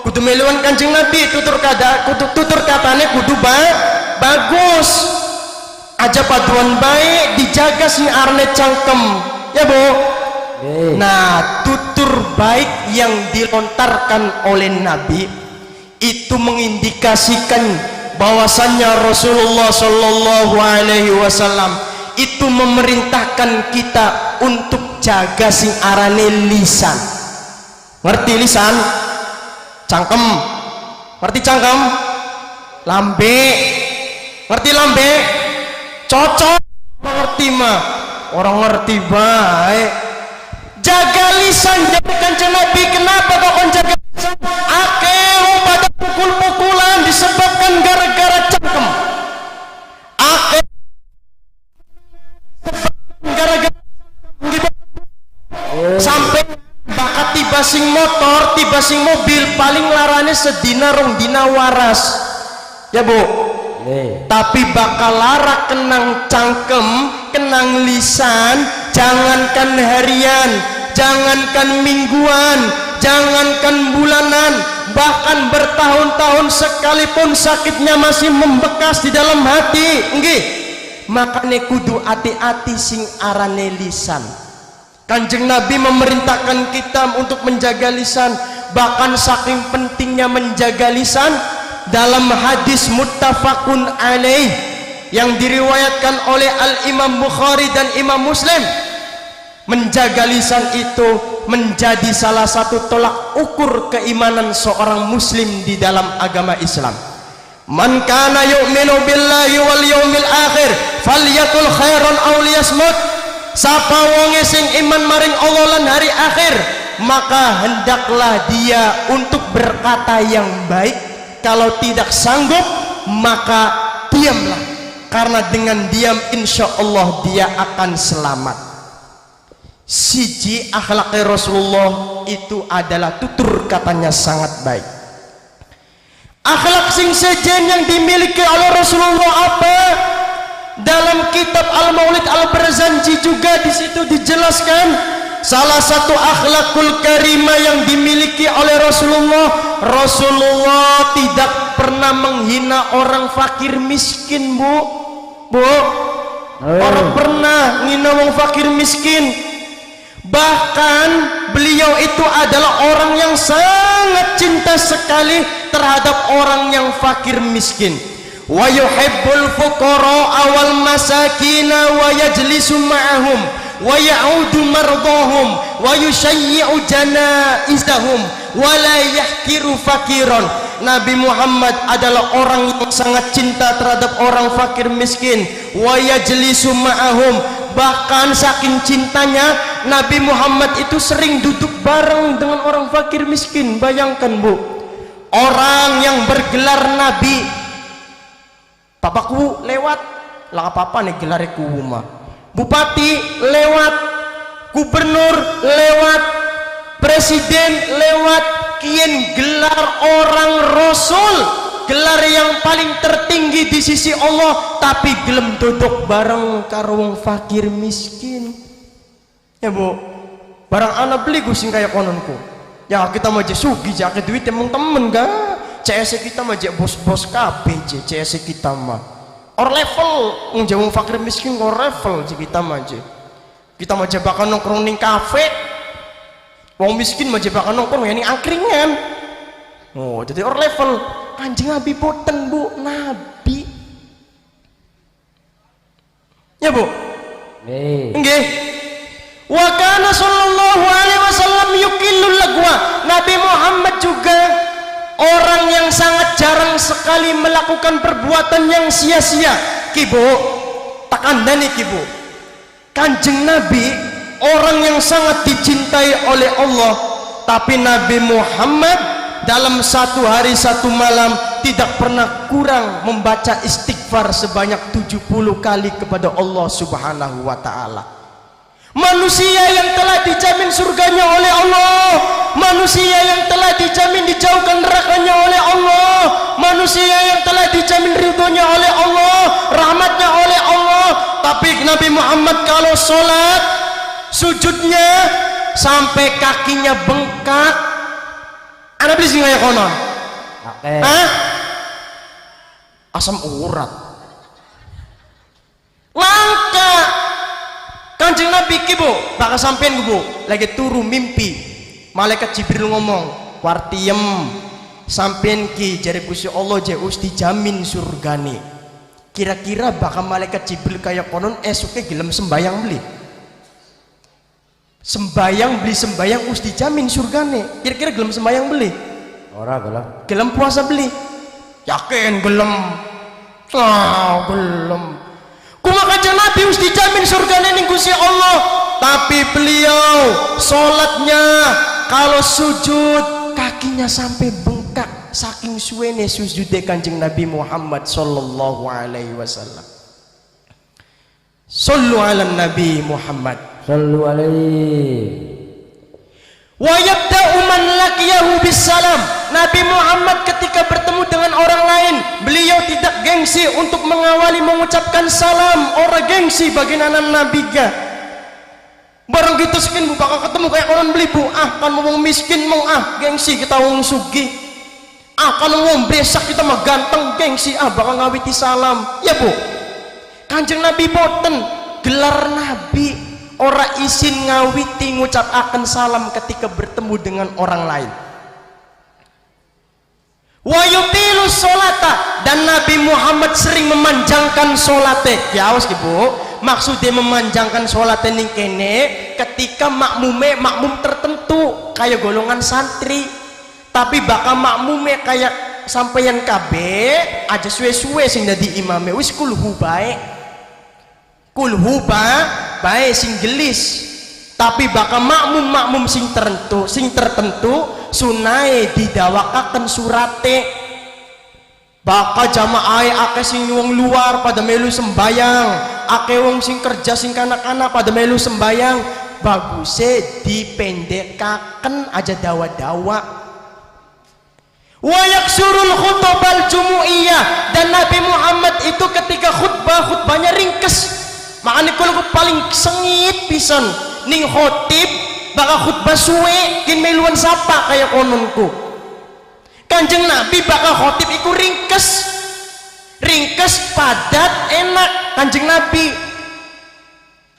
kudu meluan Kanjeng Nabi, tutur katane kudu bagus, aja paduan baik, dijaga sing arne cangkem, ya Bu. Nah, tutur baik yang dilontarkan oleh Nabi itu mengindikasikan bahwasannya Rasulullah Shallallahu Alaihi Wasallam itu memerintahkan kita untuk jaga sing arane lisan. Ngerti lisan? Cangkem. Ngerti cangkem? Lambe. Ngerti lambe? Cocok. Ngerti mah? Orang ngerti baik. Jaga lisan, jadi Kanjeng Nabi. Kenapa kau kon jaga lisan? Akeh pada pukul-pukulan disebabkan gara-gara cangkem. Akeh gara-gara sampai bakat tiba sing motor, tiba sing mobil, paling larane sedina rong dina waras. Ya Bu. Tapi bakal lara kenang cangkem, kenang lisan, jangankan harian, jangankan mingguan, jangankan bulanan, bahkan bertahun-tahun sekalipun sakitnya masih membekas di dalam hati. Nggih, makane kudu hati-hati sing arane lisan. Kanjeng Nabi memerintahkan kita untuk menjaga lisan. Bahkan saking pentingnya menjaga lisan, dalam hadis muttafaqun alaih yang diriwayatkan oleh Al-Imam Bukhari dan Imam Muslim, menjaga lisan itu menjadi salah satu tolak ukur keimanan seorang muslim di dalam agama Islam. Man kana yu'minu billahi wal yaumil akhir falyakul khairan aw liyasmut. Sapa wonge sing iman maring Allah lan hari akhir, maka hendaklah dia untuk berkata yang baik. Kalau tidak sanggup, maka diamlah, karena dengan diam insya Allah dia akan selamat. Siji akhlaknya Rasulullah itu adalah tutur katanya sangat baik. Akhlak sing sejen yang dimiliki oleh Rasulullah apa? Dalam kitab Al-Maulid Al-Barzanji juga di situ dijelaskan salah satu akhlakul karimah yang dimiliki oleh Rasulullah. Rasulullah tidak pernah menghina orang fakir miskin, Bu. Orang pernah menghina orang fakir miskin. Bahkan beliau itu itu adalah orang yang sangat cinta sekali terhadap orang yang fakir miskin. Wa yuhibbul fuqara wal masakina wa yajlisu ma'ahum wa ya'udu mardahum wa yushayyi'u janaizahum wa la yahkiru fakiran. Nabi Muhammad adalah orang yang sangat cinta terhadap orang fakir miskin. Wa yajlisu ma'ahum, bahkan saking cintanya Nabi Muhammad itu sering duduk bareng dengan orang fakir miskin. Bayangkan Bu, orang yang bergelar Nabi, bapakku lewat lah apa-apa nih gelarnya mah, bupati lewat, gubernur lewat, presiden lewat, kian gelar orang rasul, gelar yang paling tertinggi di sisi Allah, tapi gelem duduk bareng karo fakir miskin. Ya Bu, barang anak beli gue sing kayak kononku. Ya kita mau sugi jaket duit temen-temen ga, CS kita mah bos-bos KB, CS kita mah or level ngejauh fakir miskin or level kita mah kita mah jebakan nongkrong ning kafe, wong miskin mah jebakan nongkrong ya ning angkringan. Oh jadi or level. Kanjeng Nabi boten Bu, Nabi ya Bu nggih. Wa kana sallallahu alaihi wasallam yuqillul lagwa. Nabi Muhammad juga orang yang sangat jarang sekali melakukan perbuatan yang sia-sia. Kibo tak andani kibo, Kanjeng Nabi orang yang sangat dicintai oleh Allah, tapi Nabi Muhammad dalam satu hari satu malam tidak pernah kurang membaca istighfar sebanyak 70 kali kepada Allah Subhanahu wa ta'ala. Manusia yang telah dijamin surganya oleh Allah, manusia yang telah dijamin dijauhkan nerakanya oleh Allah, manusia yang telah dijamin ridhonya oleh Allah, rahmatnya oleh Allah. Tapi Nabi Muhammad kalau sholat sujudnya sampai kakinya bengkak. Anak beli singgah ya konon asam urat langka. Kanjeng Nabi kibo bakal sampean Bu lagi turu mimpi, malaikat Jibril ngomong wartiem sampean ki jare Gusti Allah je dijamin surgane. Kira-kira bakal malaikat Jibril kayak konon esoknya gelem sembayang beli sembayang dijamin surgane. Kira-kira gelem sembayang beli ora gelem puasa beli, yakin gelem gelem. Kuma Kanjeng Nabi harus dijamin surganya ning Gusti Allah, tapi beliau sholatnya kalau sujud kakinya sampai bengkak saking suwene sujudnya Kanjeng Nabi Muhammad sallallahu alaihi wasallam. Sallu ala Nabi Muhammad sallu alaihi. Wa yabda'u man laqiyahu bisalam. Nabi Muhammad ketika bertemu dengan orang lain, beliau tidak gengsi untuk mengawali mengucapkan salam. Orang gengsi bagi nanan Nabi ga. Barang gitu sekin Bu bakal ketemu kayak orang beli Bu, kan wong miskin mau gengsi kita wong sugi. Kan wong besak kita mah ganteng gengsi bakal ngawiti salam. Ya Bu, Kanjeng Nabi boten gelar Nabi ora isin ngawiti ngucap akan salam ketika bertemu dengan orang lain. Wa yutilu sholata, dan Nabi Muhammad sering memanjangkan sholate. Ya awas Bu, maksudnya memanjangkan sholate ning kene ketika makmum tertentu kayak golongan santri, tapi bakal makmume kayak sampeyan kabeh aja suwe-suwe sing dadi imame wis kulhu bae bae sing gelis, tapi bakal makmum sing tertentu sunai didawakaken surate. Bakal jamaah akeh sing wong luar pada melu sembayang, akeh wong sing kerja sing kanak-kanak pada melu sembayang. Baguse dipendekaken aja dawa-dawa. Wa yaksurul khutbal jumu'iyah, dan Nabi Muhammad itu ketika khutbahnya ringkes. Makanya kalau paling sengit pisan ning khotib bakal khutbah suwe kin meluan sapa kayak kononku. Kanjeng Nabi bakal khotib iku ringkes padat enak. Kanjeng Nabi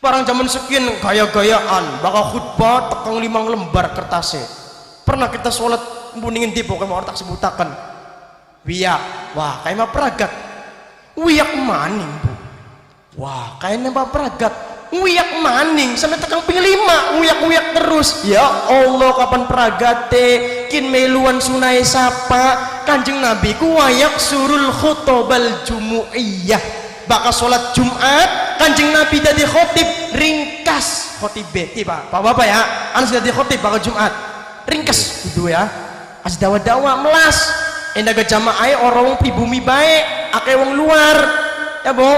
Barang zaman sekian gaya-gayaan bakal khutbah tekang 5 lembar kertasnya. Pernah kita sholat buningin di pokoknya orang tak sebutakan wiyak, wah kayak mah peragat wiyak maning bu, wah kayaknya mah peragat wiyak maning sampai tekang ping 5 wiyak terus. Ya Allah kapan peragate kin meluan sunai sapa Kanjeng Nabi ku wayak surul khutobal jumu'iyah bakal sholat Jumat Kanjeng Nabi jadi khotib ringkas khotibe tiba bapak ya anak jadi khotib bakal Jumat ringkas kudu ya as dawa-dawa melas endaga jamaah orang pribumi baik akeh wong luar ya bu.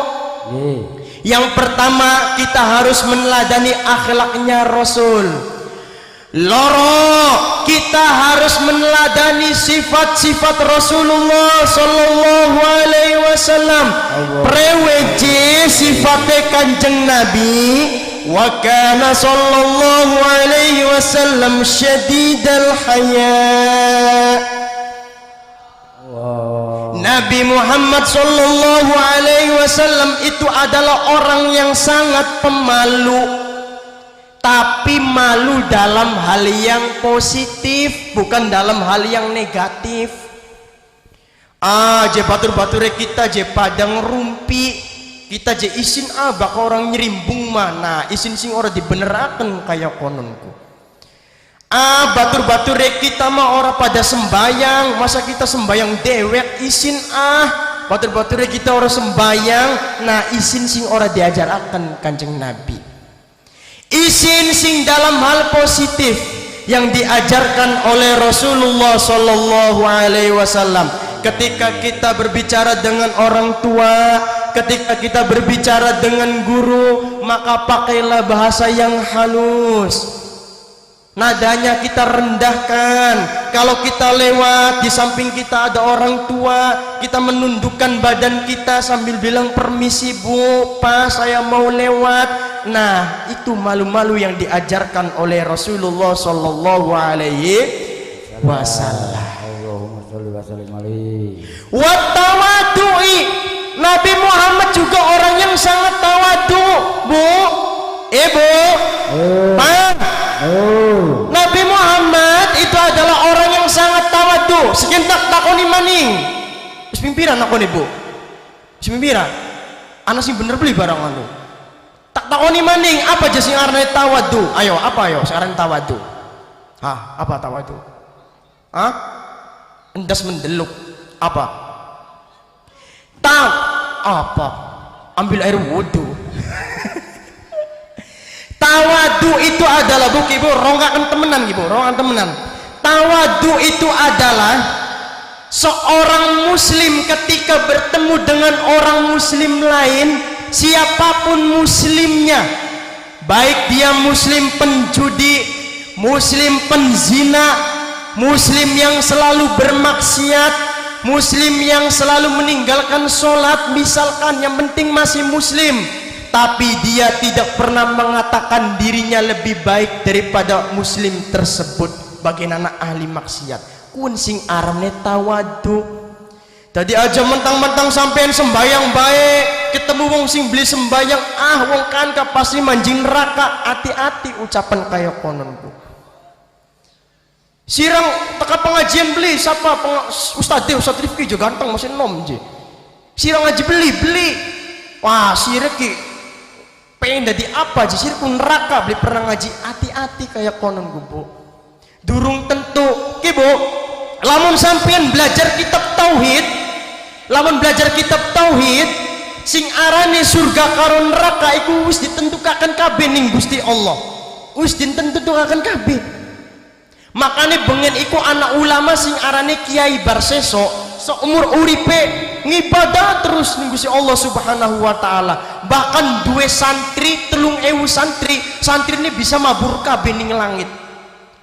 Yang pertama kita harus meneladani akhlaknya Rasul. Loro kita harus meneladani sifat-sifat Rasulullah sallallahu alaihi wasallam. Preweje sifatnya Kanjeng Nabi wa kana sallallahu alaihi wasallam syadidal haya. Nabi Muhammad sallallahu alaihi wasallam itu adalah orang yang sangat pemalu, tapi malu dalam hal yang positif, bukan dalam hal yang negatif. Je batur-bature kita je padang rumpi, kita je isin bak orang nyerimbung mana, isin sing orang dibeneraken kayak kononku. Batur-bature kita mah orang pada sembayang, masa kita sembayang dewek isin batur-bature kita orang sembayang, nah isin sing orang diajarakan Kanjeng Nabi. Isin sing dalam hal positif yang diajarkan oleh Rasulullah sallallahu alaihi wasallam. Ketika kita berbicara dengan orang tua, ketika kita berbicara dengan guru, maka pakailah bahasa yang halus. Nadanya kita rendahkan. Kalau kita lewat di samping kita ada orang tua, kita menundukkan badan kita sambil bilang permisi bu, pak saya mau lewat. Nah itu malu-malu yang diajarkan oleh Rasulullah sallallahu alaihi wasallam. Allahumma sholli wa sallim alaihi. Wa tawadu'i, Nabi Muhammad juga orang yang sangat tawadu bu, ibu, pak. Nabi Muhammad itu adalah orang yang sangat tawadu. Sekentak takoni maning. Wis pimpiran aku nih bu. Wis pimpiran. Anak sih bener beli barang anu. Tak takoni maning apa aja sing arane tawadu? Ayo apa ayo sekarang tawadu? Hah apa tawadu? Hah? Endas mendeluk apa? Apa? Ambil air wudhu. Tawadu itu adalah bu, rongakan temenan. Tawadu itu adalah seorang muslim ketika bertemu dengan orang muslim lain, siapapun muslimnya, baik dia muslim penjudi, muslim penzina, muslim yang selalu bermaksiat, muslim yang selalu meninggalkan sholat, misalkan yang penting masih muslim, tapi dia tidak pernah mengatakan dirinya lebih baik daripada muslim tersebut, bagaimana ahli maksiat. Kun sing arane tawadu. Tadi aja mentang-mentang sampean sembayang baik, ketemu wong sing beli sembayang wong kan pasti manjing neraka. Hati-hati ucapan kayak kononku. Sirang teka pengajian beli siapa Ustadz Rifki juga ganteng masih nom je. Sirang ngaji beli. Wah sireki pengen jadi apa aja sih pun neraka beli pernah ngaji. Hati-hati kayak konon bu, durung tentu kibu. Lamun sampean belajar kitab tauhid, sing arane surga karo neraka iku wis ditentukaken kabeh ning Gusti Allah, wis ditentukaken kabeh. Makanya bengen iku anak ulama sing arane Kiai Barseso seumur uripe ngibadah terus ning Gusti Allah Subhanahu wa taala. Bahkan duwe santri 3.000 santri ini bisa mabur kabeh ning langit.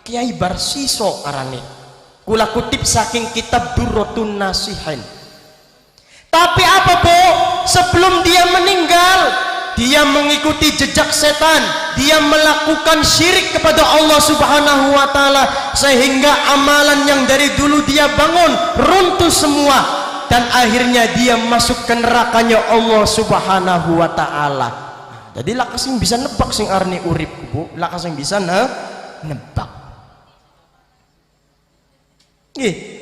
Kiai Barsiso arane. Kula kutip saking kitab Durratun Nasihin. Tapi apa bu? Sebelum dia meninggal, dia mengikuti jejak setan, dia melakukan syirik kepada Allah Subhanahu wa taala, sehingga amalan yang dari dulu dia bangun runtuh semua, dan akhirnya dia masuk ke nerakanya Allah Subhanahu wa taala. Jadi lakas sing bisa nebak sing arni urip Bu, lakas sing bisa nebak.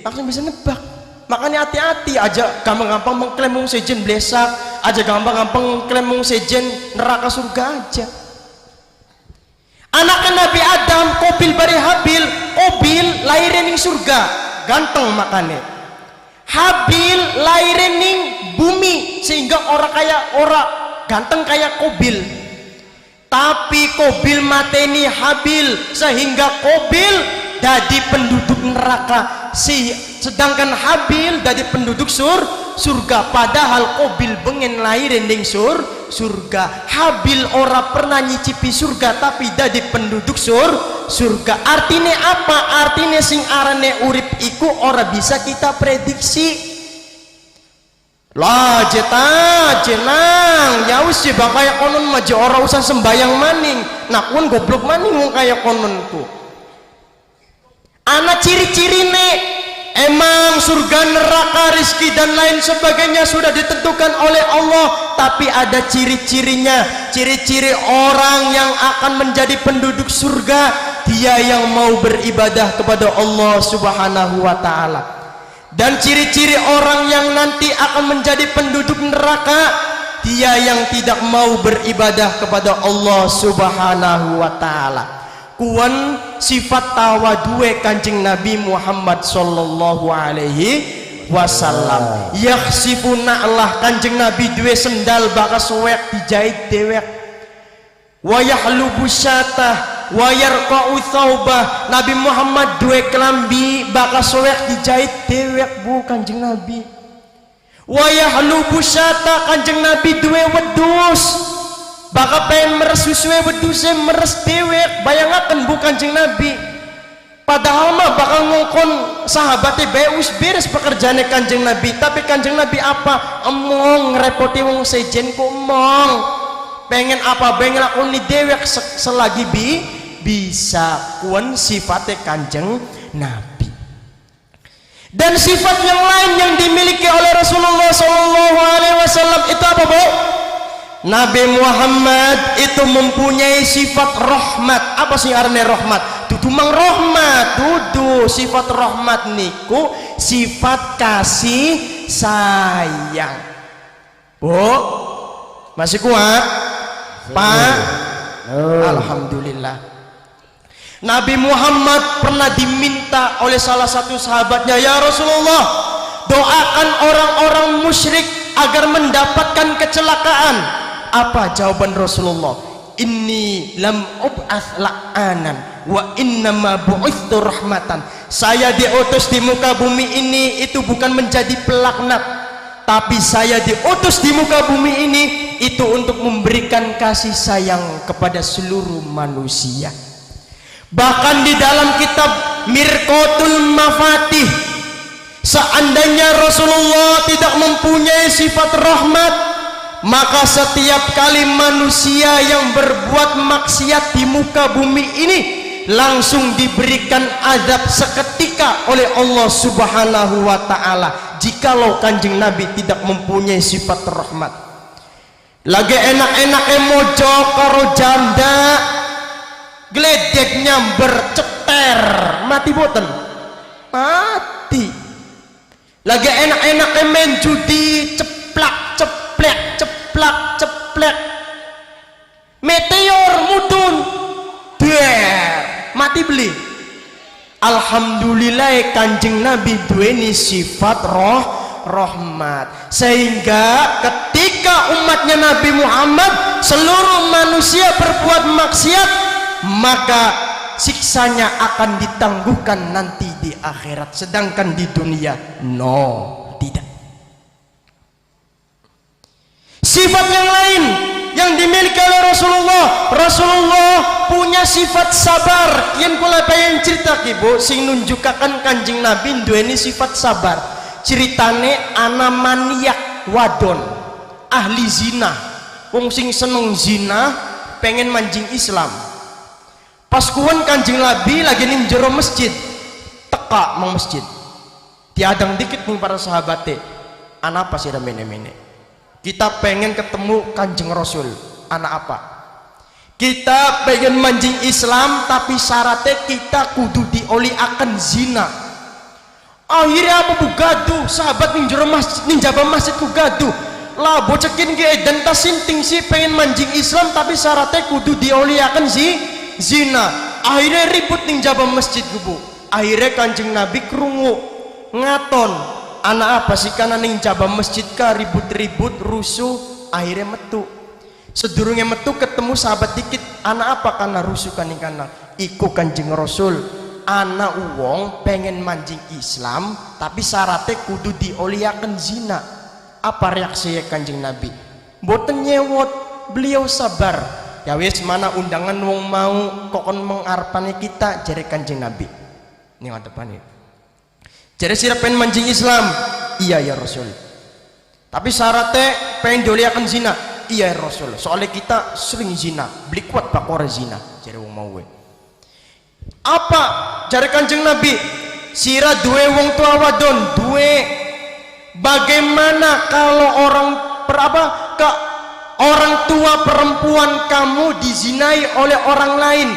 Lakas sing bisa nebak. Makanya hati-hati aja gampang-gampang mengklaim wong sejen blesak, aja gampang-gampang mengklaim wong sejen neraka surga aja. Anaknya Nabi Adam, Qabil bari Habil, Qabil lahirin ning surga, ganteng makanya. Habil lahirin ning bumi sehingga orang ganteng kayak Qabil. Tapi Qabil mateni Habil sehingga Qabil jadi penduduk neraka. Sedangkan Habil jadi penduduk surga. Padahal Qabil pengen lahirin ning surga. Habil ora pernah nyicipi surga tapi jadi penduduk surga. Artinya apa? Artinya sing arane urip iku ora bisa kita prediksi. Lah jenang ya wis bang kaya konon maja ora usah sembayang maning. Nah kun goblok maning wong kaya kononku. Ana ciri-cirine emang surga, neraka, rizki dan lain sebagainya sudah ditentukan oleh Allah, tapi ada ciri-cirinya. Ciri-ciri orang yang akan menjadi penduduk surga, dia yang mau beribadah kepada Allah Subhanahu wa taala. Dan ciri-ciri orang yang nanti akan menjadi penduduk neraka, dia yang tidak mau beribadah kepada Allah Subhanahu wa taala. Kuan sifat tawadue Kanjeng Nabi Muhammad sallallahu alaihi wasallam. Yakhsifuna Allah Kanjeng Nabi duwe sendal bakas suwek dijahit dewek. Wa yahlubu syatah wa yarqa'u thawbah. Nabi Muhammad duwe kelambi bakas suwek dijahit dewek Bu Kanjeng Nabi. Wa yahlubu syatah Kanjeng Nabi duwe wedhus. Bakal pengen meres susuwe wedhuse meres dewek. Bayangaken Bu Kanjeng Nabi. Padahal mah bakal ngongkon sahabatnya beus beres pekerjaannya Kanjeng Nabi. Tapi Kanjeng Nabi apa? Emong ngerepoti wong sejen ku emong. Pengen apa? Pengen lakoni dewek selagi bisa. Kuan sifatnya Kanjeng Nabi. Dan sifat yang lain yang dimiliki oleh Rasulullah SAW itu apa Bu? Nabi Muhammad itu mempunyai sifat rahmat. Apa sih arane rahmat? Dudu mang rahmat, dudu sifat rahmat niku sifat kasih sayang. Bu, masih kuat? Pak? Alhamdulillah. Nabi Muhammad pernah diminta oleh salah satu sahabatnya, ya Rasulullah, doakan orang-orang musyrik agar mendapatkan kecelakaan. Apa jawaban Rasulullah? Inni lam ub'ats la'anan wa innama bu'itsu rahmatan. Saya diutus di muka bumi ini itu bukan menjadi pelaknat, tapi saya diutus di muka bumi ini itu untuk memberikan kasih sayang kepada seluruh manusia. Bahkan di dalam kitab Mirqatul Mafatih, seandainya Rasulullah tidak mempunyai sifat rahmat, maka setiap kali manusia yang berbuat maksiat di muka bumi ini langsung diberikan azab seketika oleh Allah Subhanahu wa taala, jikalau Kanjeng Nabi tidak mempunyai sifat rahmat. Lagi enak-enaknya mojo karo janda gledek nyamber ceter mati boten mati. Lagi enak-enaknya main judi ceplak ceplek meteor mudun mati beli. Alhamdulillah Kanjeng Nabi duweni sifat rahmat, sehingga ketika umatnya Nabi Muhammad seluruh manusia berbuat maksiat, maka siksanya akan ditangguhkan nanti di akhirat, sedangkan di dunia tidak. Sifat yang lain yang dimiliki oleh Rasulullah punya sifat sabar. Yang kula pengen cerita Bu, sing nunjukaken Kanjeng Nabi duweni sifat sabar. Ceritane ana maniak wadon ahli zina, wong sing seneng zina pengen manjing Islam. Pas kuwen Kanjeng Nabi lagi ning jero masjid, teka mang masjid, diadang dikit nih para sahabate, ana apa sih mene-mene, kita pengen ketemu Kanjeng Rasul, anak apa? Kita pengen manjing Islam tapi syaratnya kita kudu dioli akan zina. Akhirnya apa bu gaduh, sahabat ning jero masjid ning jaba masjid ku gaduh. Lah bocekin ge dan tasinting sih pengen manjing Islam tapi syaratnya kudu dioli akan zina. Akhirnya ribut ning jaba masjid ku bu. Akhirnya Kanjeng Nabi krungu ngaton. Anak apa sih kana ning jaba masjid ka ribut-ribut rusuh akhirnya metu. Sedurunge metu ketemu sahabat dikit, anak apa karena rusuh kaning kana? Iku Kanjeng Rasul, anak wong pengen manjing Islam tapi syaratnya kudu dioliaken zina. Apa reaksi Kanjeng Nabi? Boten nyewot, beliau sabar. Ya wis mana undangan wong mau kokon mengarpane kita jare Kanjeng Nabi. Ini ngadepane. Jare sira pengen manjing Islam? Iya ya Rasul. Tapi syaratnya pengen dioliaken zina. Iya Rasul, soalnya kita sering zina, beli kuat bakor zina. Jadi wong mau we. Apa? Jare Kanjeng Nabi, sira duwe wong tua wadon, duwe. Bagaimana kalau orang orang tua perempuan kamu dizinai oleh orang lain?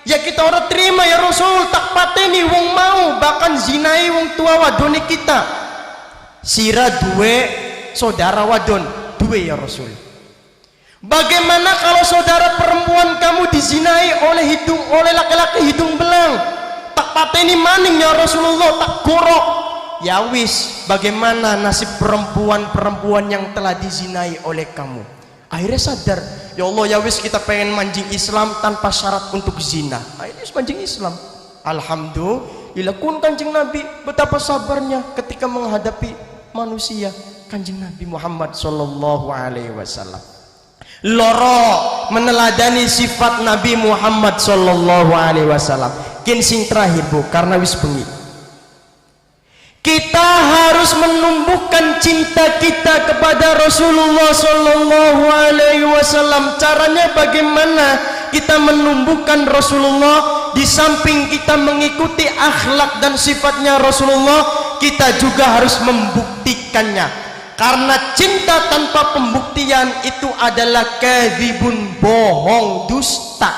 Ya kita orang terima ya Rasul, tak pateni wong mau bahkan zinai wong tua wadon kita. Sira duwe saudara wadon, duwe ya Rasul. Bagaimana kalau saudara perempuan kamu dizinai oleh laki-laki hidung belang? Tak pateni maning ya Rasulullah, tak gorok. Ya wis, bagaimana nasib perempuan-perempuan yang telah dizinai oleh kamu? Akhirnya sadar, ya Allah ya wis kita pengen manjing Islam tanpa syarat untuk zina. Akhirnya manjing Islam. Alhamdulillah kun Kanjeng Nabi betapa sabarnya ketika menghadapi manusia. Kanjeng Nabi Muhammad sallallahu alaihi wasallam loro meneladani sifat Nabi Muhammad sallallahu alaihi wasallam. Kin sing terakhir bu, karena wis bengi. Kita harus menumbuhkan cinta kita kepada Rasulullah sallallahu alaihi wasallam. Caranya bagaimana kita menumbuhkan Rasulullah? Di samping kita mengikuti akhlak dan sifatnya Rasulullah, kita juga harus membuktikannya. Karena cinta tanpa pembuktian itu adalah kadzibun, bohong, dusta.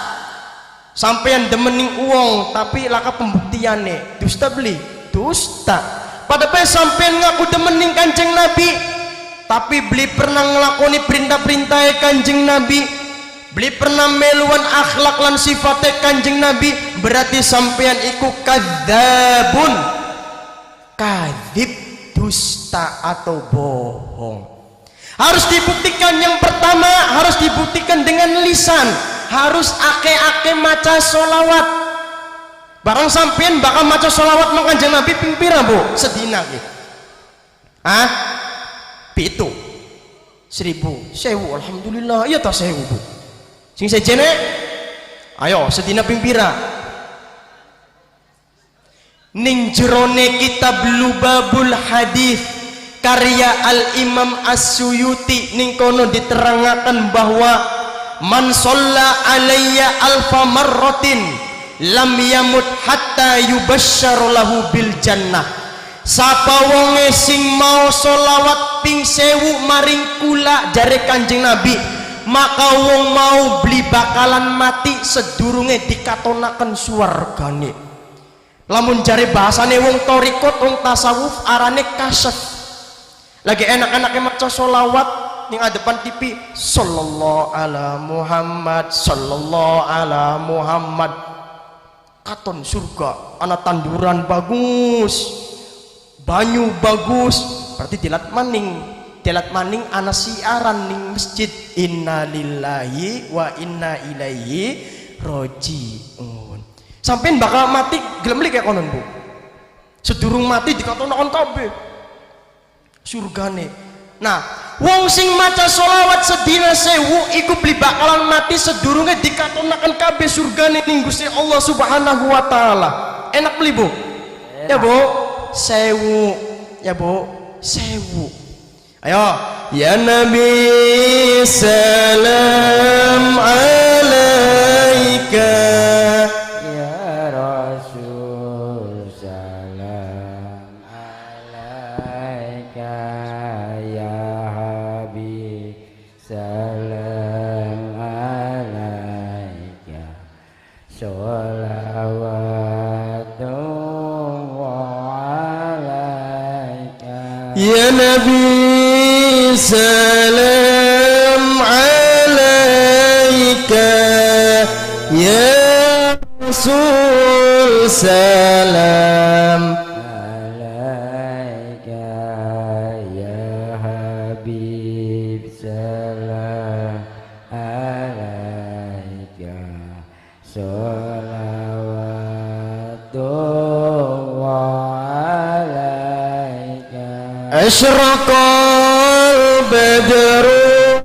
Sampeyan demening uang tapi laka pembuktiane dusta beli, dusta. Padahal sampeyan ngaku demening Kanjeng Nabi tapi beli pernah ngelakoni perintah-perintah Kanjeng Nabi, beli pernah meluan akhlak lan sifatnya Kanjeng Nabi, berarti sampeyan iku kadzabun, kadzib, dusta atau bohong. Harus dibuktikan. Yang pertama harus dibuktikan dengan lisan, harus ake-ake maca solawat. Barang sampean bakal maca solawat nang Kanjeng Nabi ping pira bu sedina ki? Hah? Pitu 1000 1000 alhamdulillah. Iya ta 1000 bu. Sing sejene ayo sedina ping pira? Ning jerone kitab Lubabul Hadis karya Al-Imam As-Suyuti ning kono diterangaken bahwa man shalla alayya alfa marratin lam yamut hatta yubasysyar lahu bil jannah. Sapa wonge sing mau solawat ping 1000 maring kula jare Kanjeng Nabi, maka wong mau beli bakalan mati sedurunge dikatonaken swargane. Lamun jare bahasane wong torikot, wong tasawuf arane kasyaf. Lagi enak-enaknya maca solawat ning adepan TV, sallallahu ala Muhammad, sallallahu ala Muhammad. Katon surga, ana tanduran bagus, banyu bagus, berarti dilat maning ana siaran ning masjid, innalillahi wa inna ilaihi rajiun. Sampeyan bakal mati gelem li kayak konon bu. Sedurung mati dikatonaken kabeh surgane. Nah, wong sing maca solawat sedina 1000 iku beli bakalan mati sedurunge dikatonaken kabeh surgane ning Gusti Allah Subhanahu wa taala. Enak beli bu? Ya bu, 1000. Ya bu, 1000. Ayo, ya Nabi salam alaika. Salam Ya Nabi salam alaika, ya Rasul salam alaika, ya Habib salam alaika, sholawatullah alaika. Asyraqal badru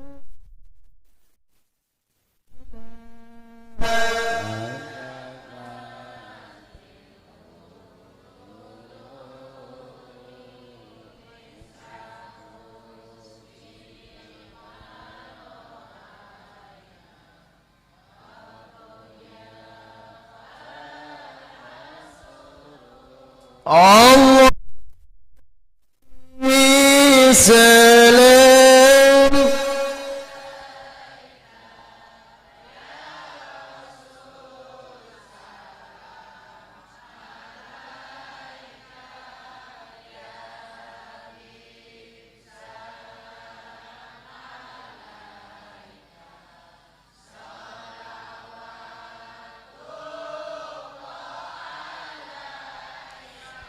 Allah salam.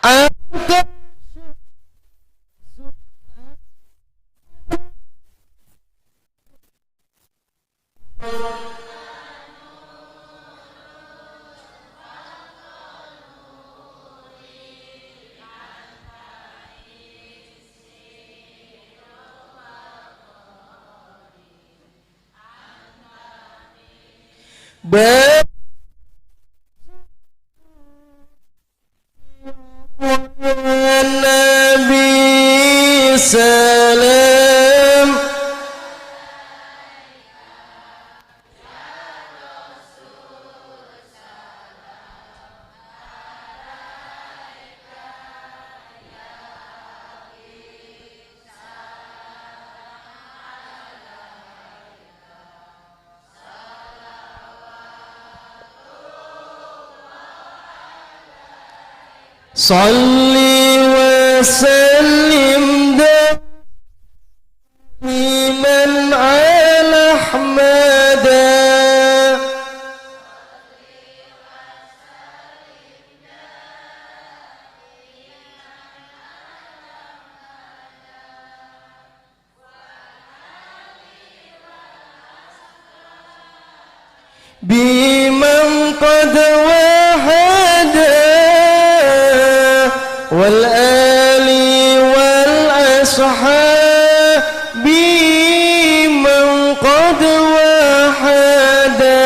Anta Nabi salam. Salli wa sallim daiman ala Ahmada. Biman qad wahada wal ali wal ashabi man qad wahada.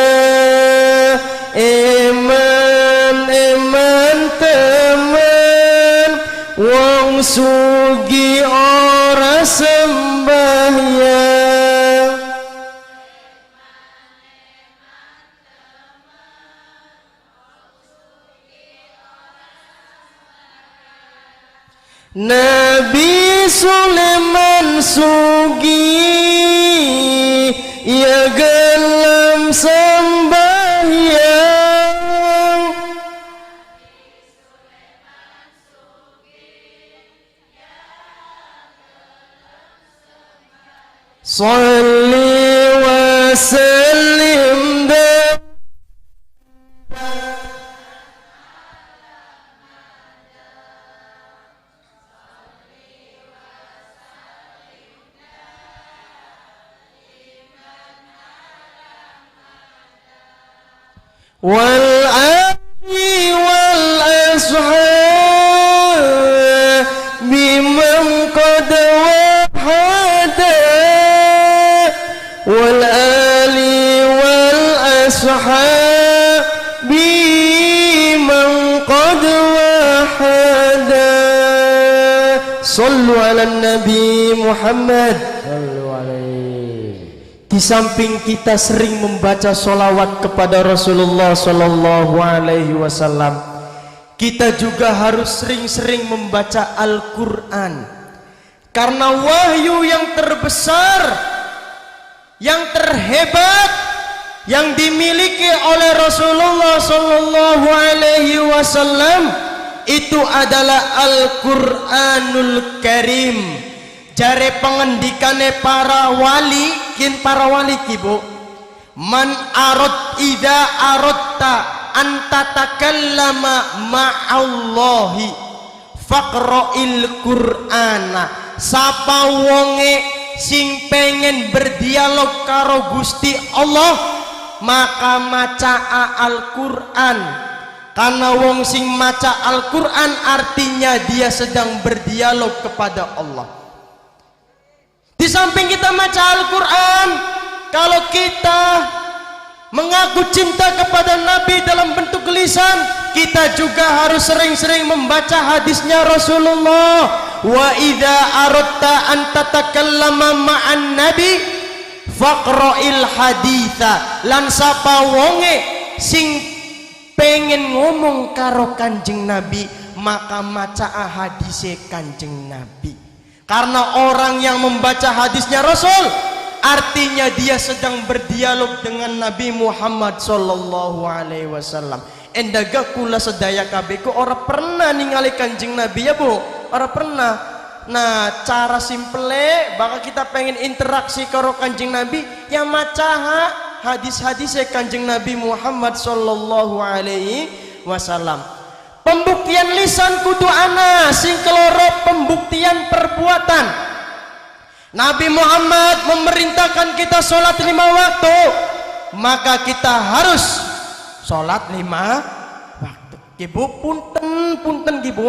Iman teman wong sugi ora sembahyang. Nabi Sulaiman sugi ya gelem sembahyang. Salli wa sallim wal ali wal ashabi man qad wahada wal ali wal ashabi man qad wahada. Sallu ala Nabi Muhammad. Sallu alaihi. Di samping kita sering membaca sholawat kepada Rasulullah Sallallahu Alaihi Wasallam, kita juga harus sering-sering membaca Al-Quran. Karena wahyu yang terbesar, yang terhebat, yang dimiliki oleh Rasulullah Sallallahu Alaihi Wasallam itu adalah Al-Qur'anul Karim. Jare pengendikane para wali kibu, man arad ida aradta anta takallama ma'allahi faqra'il Qur'ana. Sapa wonge sing pengen berdialog karo Gusti Allah, maka maca Al-Qur'an. Karena wong sing maca Al-Qur'an artinya dia sedang berdialog kepada Allah. Di samping kita maca Al-Qur'an, kalau kita mengaku cinta kepada Nabi dalam bentuk lisan, kita juga harus sering-sering membaca hadisnya Rasulullah. Wa idza aradta an tatakallama ma'an nabi faqra'il haditha. Lan sapa wonge sing pengen ngomong karo Kanjeng Nabi, maka maca hadise Kanjeng Nabi. Karena orang yang membaca hadisnya Rasul artinya dia sedang berdialog dengan Nabi Muhammad sallallahu alaihi wasallam. Endaga kula sedaya kabeh ku ora pernah ningali Kanjeng Nabi ya Bu, ora pernah. Nah, cara simple bakal kita pengen interaksi karo Kanjeng Nabi ya maca hadis-hadis Kanjeng Nabi Muhammad sallallahu alaihi wasallam. Pembuktian lisan kudu ana, sing keloro pembuktian perbuatan. Nabi Muhammad memerintahkan kita sholat 5 waktu, maka kita harus sholat 5 waktu. Ibu punten ibu,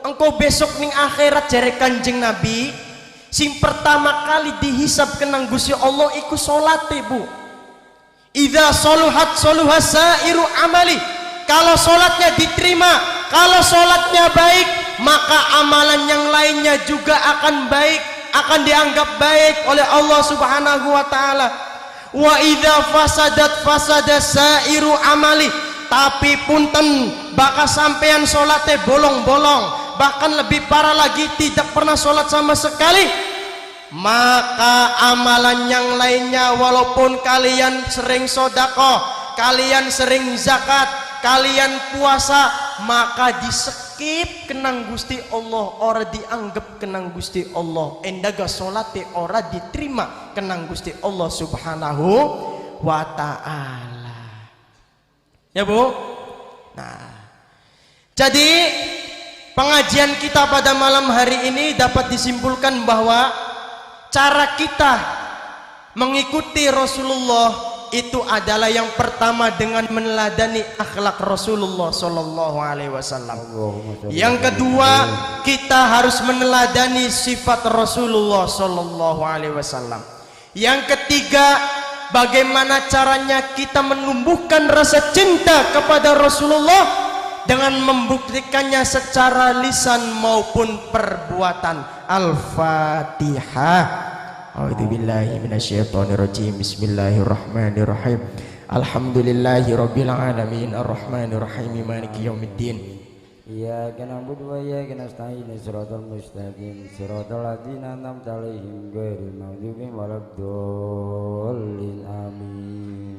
engkau besok ning akhirat jare Kanjeng Nabi, sing pertama kali dihisab kenang Gusti Allah iku sholat ibu. Idza soluhat soluha sairu amali. Kalau sholatnya diterima, kalau sholatnya baik, maka amalan yang lainnya juga akan baik, akan dianggap baik oleh Allah Subhanahu wa taala. Wa idza fasadat fasada sairu amali. Tapi punten, bakal sampean sholatnya bolong-bolong, bahkan lebih parah lagi tidak pernah sholat sama sekali, maka amalan yang lainnya walaupun kalian sering sedekah, kalian sering zakat, kalian puasa, maka di-skip kenang Gusti Allah, ora dianggap kenang Gusti Allah. Endaga salate ora diterima kenang Gusti Allah Subhanahu wa taala. Ya Bu? Nah, jadi pengajian kita pada malam hari ini dapat disimpulkan bahwa cara kita mengikuti Rasulullah itu adalah yang pertama dengan meneladani akhlak Rasulullah sallallahu alaihi wasallam. Yang kedua, kita harus meneladani sifat Rasulullah sallallahu alaihi wasallam. Yang ketiga, bagaimana caranya kita menumbuhkan rasa cinta kepada Rasulullah dengan membuktikannya secara lisan maupun perbuatan. Al-Fatihah. A'udzubillahi minasyaitonirrajim. Bismillahirrahmanirrahim. Alhamdulillahirabbil alamin arrahmanirrahim maliki yaumiddin. Iyyaka na'budu wa iyyaka nasta'in shiratal mustaqim shiratal ladzina an'amta 'alaihim ghairil maghdubi waladdallin amin.